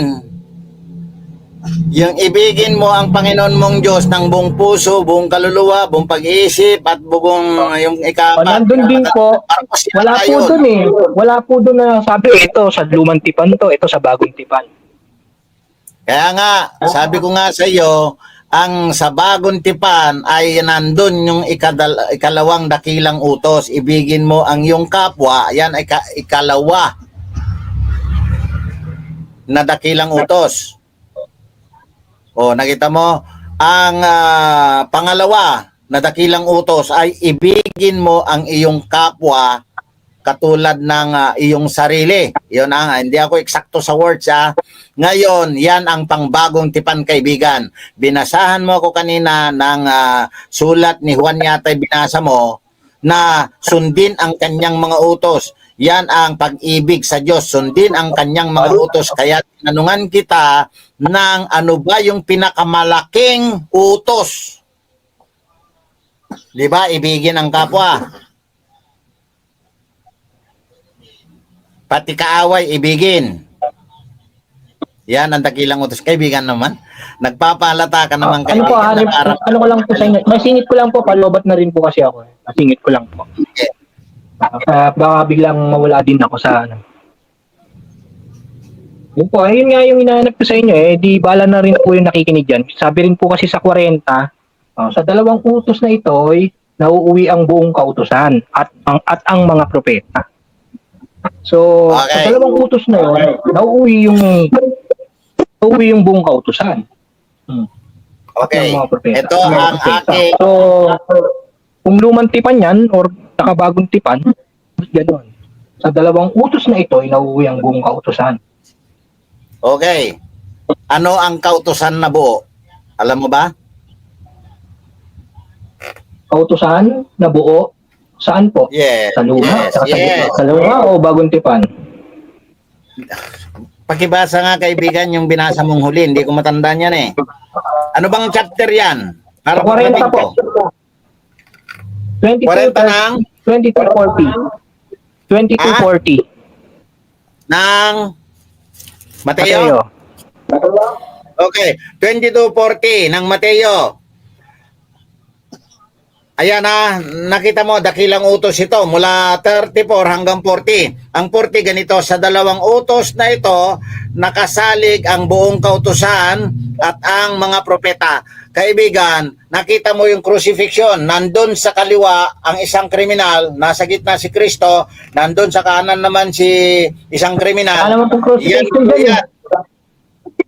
yung ibigin mo ang Panginoon mong Diyos ng buong puso, buong kaluluwa, buong pag-iisip, at buong yung ikapat. Nandun din po. Wala po dun eh. Wala po dun na sabi, ito sa lumang tipan to, ito sa bagong tipan. Kaya nga, sabi ko nga sa iyo, ang sa bagong tipan ay nandun yung ikalawang dakilang utos. Ibigin mo ang iyong kapwa. Yan ay ikalawa na dakilang utos. O, nakita mo, ang pangalawa na dakilang utos ay ibigin mo ang iyong kapwa katulad ng iyong sarili. Yun ang, hindi ako eksakto sa words Ngayon, yan ang pangbagong tipan, kaibigan. Binasahan mo ako kanina ng sulat ni Juan yata binasa mo na sundin ang kanyang mga utos. Yan ang pag-ibig sa Diyos. Sundin ang kanyang mga utos. Kaya tinanungan kita ng ano ba yung pinakamalaking utos. Di ba? Ibigin ang kapwa. Pati kaaway, ibigin. Yan ang dakilang utos. Kaibigan naman, nagpapalata ka naman Ano po, ano ko lang po sa inyo. Masingit ko lang po, palobat na rin po kasi ako. Masingit ko lang po. Okay. Baka biglang mawala din ako sa ano. Yun po, ayun nga yung hinahanap ko sa inyo di bala na rin po yung nakikinig dyan. Sabi rin po kasi sa 40, sa dalawang utos na ito ay nauuwi ang buong kautusan at ang mga propeta. So, Okay. sa dalawang utos na yun, nauuwi yung buong kautusan. Okay. Ng mga propeta. Ito ang aking... So, kung lumang tipan yan or nakabagong tipan, gano'n. Sa dalawang utos na ito, ay nauuwi ang buong kautusan. Okay. Ano ang kautusan na buo? Alam mo ba? Kautusan na buo, saan po? Yes. Sa luma? Yes. Sa luma o bagong tipan? Pakibasa nga, kaibigan, yung binasa mong huli. Hindi ko matandaan yan eh. Ano bang chapter yan? Para 40 pagdating po. ko. 22 40 ng? 2240. 2240. Ng Mateo? Okay. 2240 ng Mateo. Ayan nakita mo, dakilang utos ito mula 34 hanggang 40. Ang 40 ganito, sa dalawang utos na ito, nakasalig ang buong kautusan at ang mga propeta. kaibigan, nakita mo yung crucifixion, nandun sa kaliwa ang isang kriminal, nasa gitna si Kristo, nandun sa kanan naman si isang kriminal. Alam mo po Yan crucifixion po dyan eh. yan.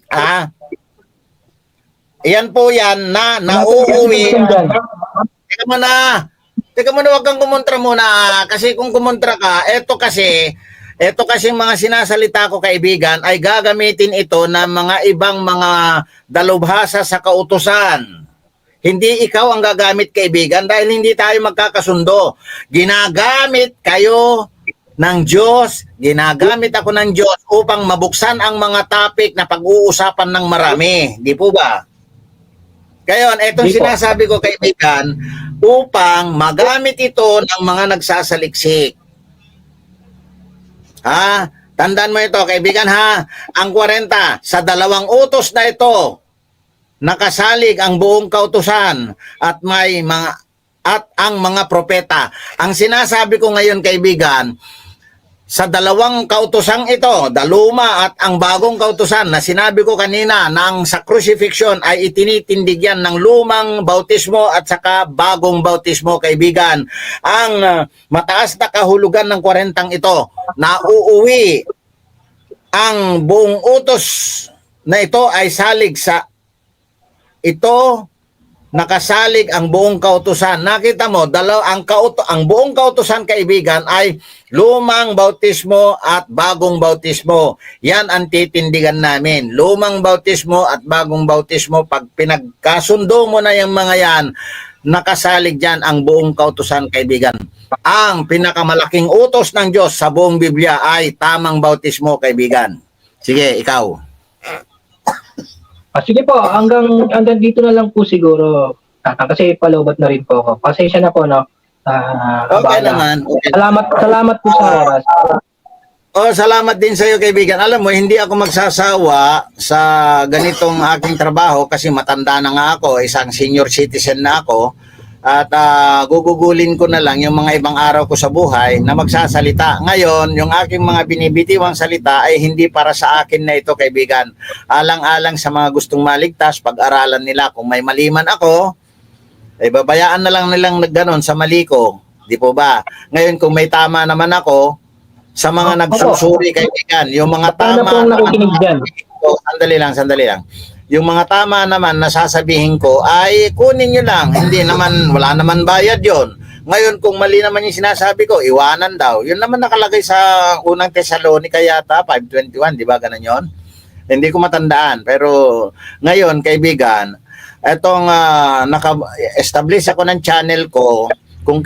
Ah, yan po yan na nauuwi. Crucifixion dyan. Teka mo na. Teka mo na, wag kang kumontra muna. Kasi kung kumontra ka, eto kasi mga sinasalita ko kaibigan ay gagamitin ito ng mga ibang mga dalubhasa sa kautusan. Hindi ikaw ang gagamit kaibigan dahil hindi tayo magkakasundo. Ginagamit kayo ng Diyos, ginagamit ako ng Diyos upang mabuksan ang mga topic na pag-uusapan ng marami. Di po ba? Ngayon, etong Di po. sinasabi ko kaibigan, upang magamit ito ng mga nagsasaliksik. Ha? Tandaan mo ito, kaibigan ha. Ang 40, sa 2 utos na ito, nakasalig ang buong kautusan at may mga at ang mga propeta. Ang sinasabi ko ngayon, kaibigan, sa 2 kautosang ito, daluma at ang bagong kautusan na sinabi ko kanina na ang sa crucifixion ay itinitindig yan ng lumang bautismo at saka bagong bautismo, kaibigan. Ang mataas na kahulugan ng 40 ito, na uuwi ang buong utos na ito ay salig sa ito, nakasalig ang buong kautusan. Nakita mo, ang buong kautusan, kaibigan, ay lumang bautismo at bagong bautismo. Yan ang titindigan namin. Lumang bautismo at bagong bautismo. Pag pinagkasundo mo na yung mga yan, nakasalig dyan ang buong kautusan, kaibigan. Ang pinakamalaking utos ng Diyos sa buong Biblia ay tamang bautismo, kaibigan. Sige, ikaw. Sige po, hanggang dito na lang po siguro. Kasi palawbat na rin po ako. Pasensya na po, no? Okay Abala. naman. Okay. Salamat po sa oras. Oh, salamat din sa iyo, kaibigan. Alam mo, hindi ako magsasawa sa ganitong aking trabaho kasi matanda na nga ako, isang senior citizen na ako. At gugugulin ko na lang yung mga ibang araw ko sa buhay na magsasalita. Ngayon, yung aking mga binibitiwang salita ay hindi para sa akin na ito, kaibigan. Alang-alang sa mga gustong maligtas, pag-aralan nila. Kung may maliman ako, ay babayaan na lang nilang nagganon sa mali ko. Di po ba? Ngayon, kung may tama naman ako, sa mga nagsusuri, kaibigan, yung mga Paano tama... po ang nakikinig dyan? Sandali lang. Yung mga tama naman na sasabihin ko ay kunin nyo lang. Hindi naman, wala naman bayad yon. Ngayon, kung mali naman yung sinasabi ko, iwanan daw. Yun naman nakalagay sa unang Thessalonica yata, 5:21, di ba ganun yun? Hindi ko matandaan. Pero ngayon, kaibigan, etong naka-establish ako ng channel ko kung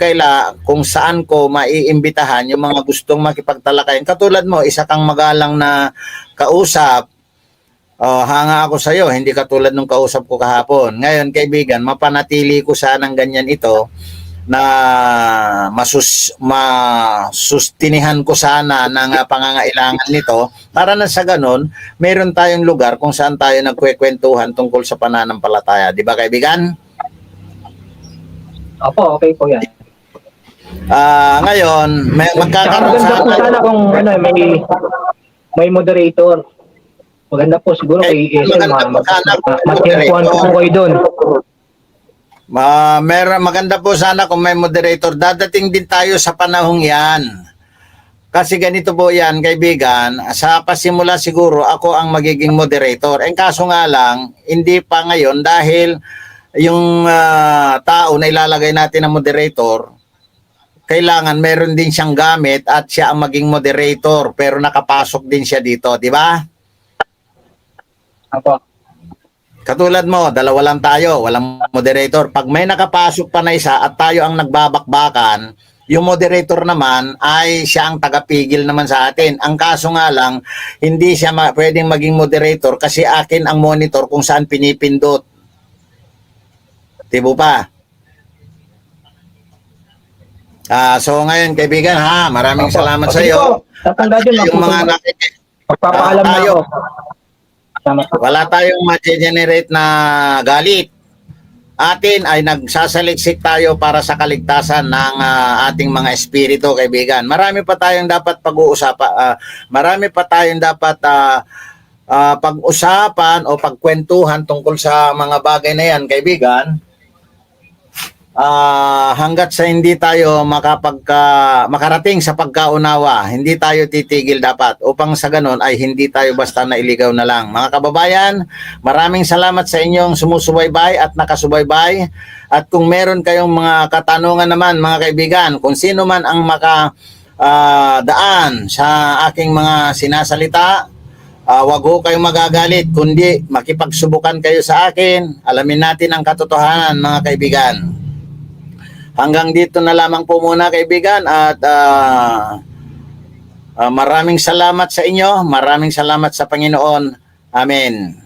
saan ko maiimbitahan yung mga gustong makipagtalakayan. Katulad mo, isa kang magalang na kausap, hanga ako sa iyo, hindi katulad nung kausap ko kahapon. Ngayon, kaibigan, mapanatili ko sanang ganyan ito na masustinihan ko sana ng pangangailangan nito para na sa ganun, mayroon tayong lugar kung saan tayo nagkwekwentuhan tungkol sa pananampalataya. Di ba, kaibigan? Opo, okay po yan. Ngayon, magkakaroon Maganda po sana kung may moderator. Maganda po siguro kay Esel, matempuan ko po kayo doon. Maganda po sana kung may moderator. Dadating din tayo sa panahong yan. Kasi ganito po yan, kaibigan, sa pasimula siguro ako ang magiging moderator. En kaso nga lang, hindi pa ngayon dahil yung tao na ilalagay natin na moderator, kailangan meron din siyang gamit at siya ang maging moderator pero nakapasok din siya dito, di ba? Apo. Katulad mo, dalawa lang tayo, walang moderator. Pag may nakapasok pa na isa at tayo ang nagbabakbakan, yung moderator naman ay siya ang tagapigil naman sa atin. Ang kaso nga lang, hindi siya pwedeng maging moderator kasi akin ang monitor kung saan pinipindot. Tibo pa? So ngayon, kaibigan, maraming salamat sa iyo. Tatanda dyan, Yung mga magpapaalam na ako. Wala tayong ma-generate na galit. Atin ay nagsasaliksik tayo para sa kaligtasan ng ating mga espiritu, kaibigan. Marami pa tayong dapat pag-uusapan. Marami pa tayong dapat pag-usapan o pagkwentuhan tungkol sa mga bagay na yan, kaibigan, hanggat sa hindi tayo makarating sa pagkaunawa, hindi tayo titigil dapat upang sa ganon ay hindi tayo basta nailigaw na lang. Mga kababayan, maraming salamat sa inyong sumusubaybay at nakasubaybay. At kung meron kayong mga katanungan naman, mga kaibigan, kung sino man ang daan sa aking mga sinasalita, wag ho kayong magagalit, kundi makipagsubukan kayo sa akin. Alamin natin ang katotohanan, mga kaibigan. Hanggang dito na lamang po muna, kaibigan, at maraming salamat sa inyo. Maraming salamat sa Panginoon. Amen.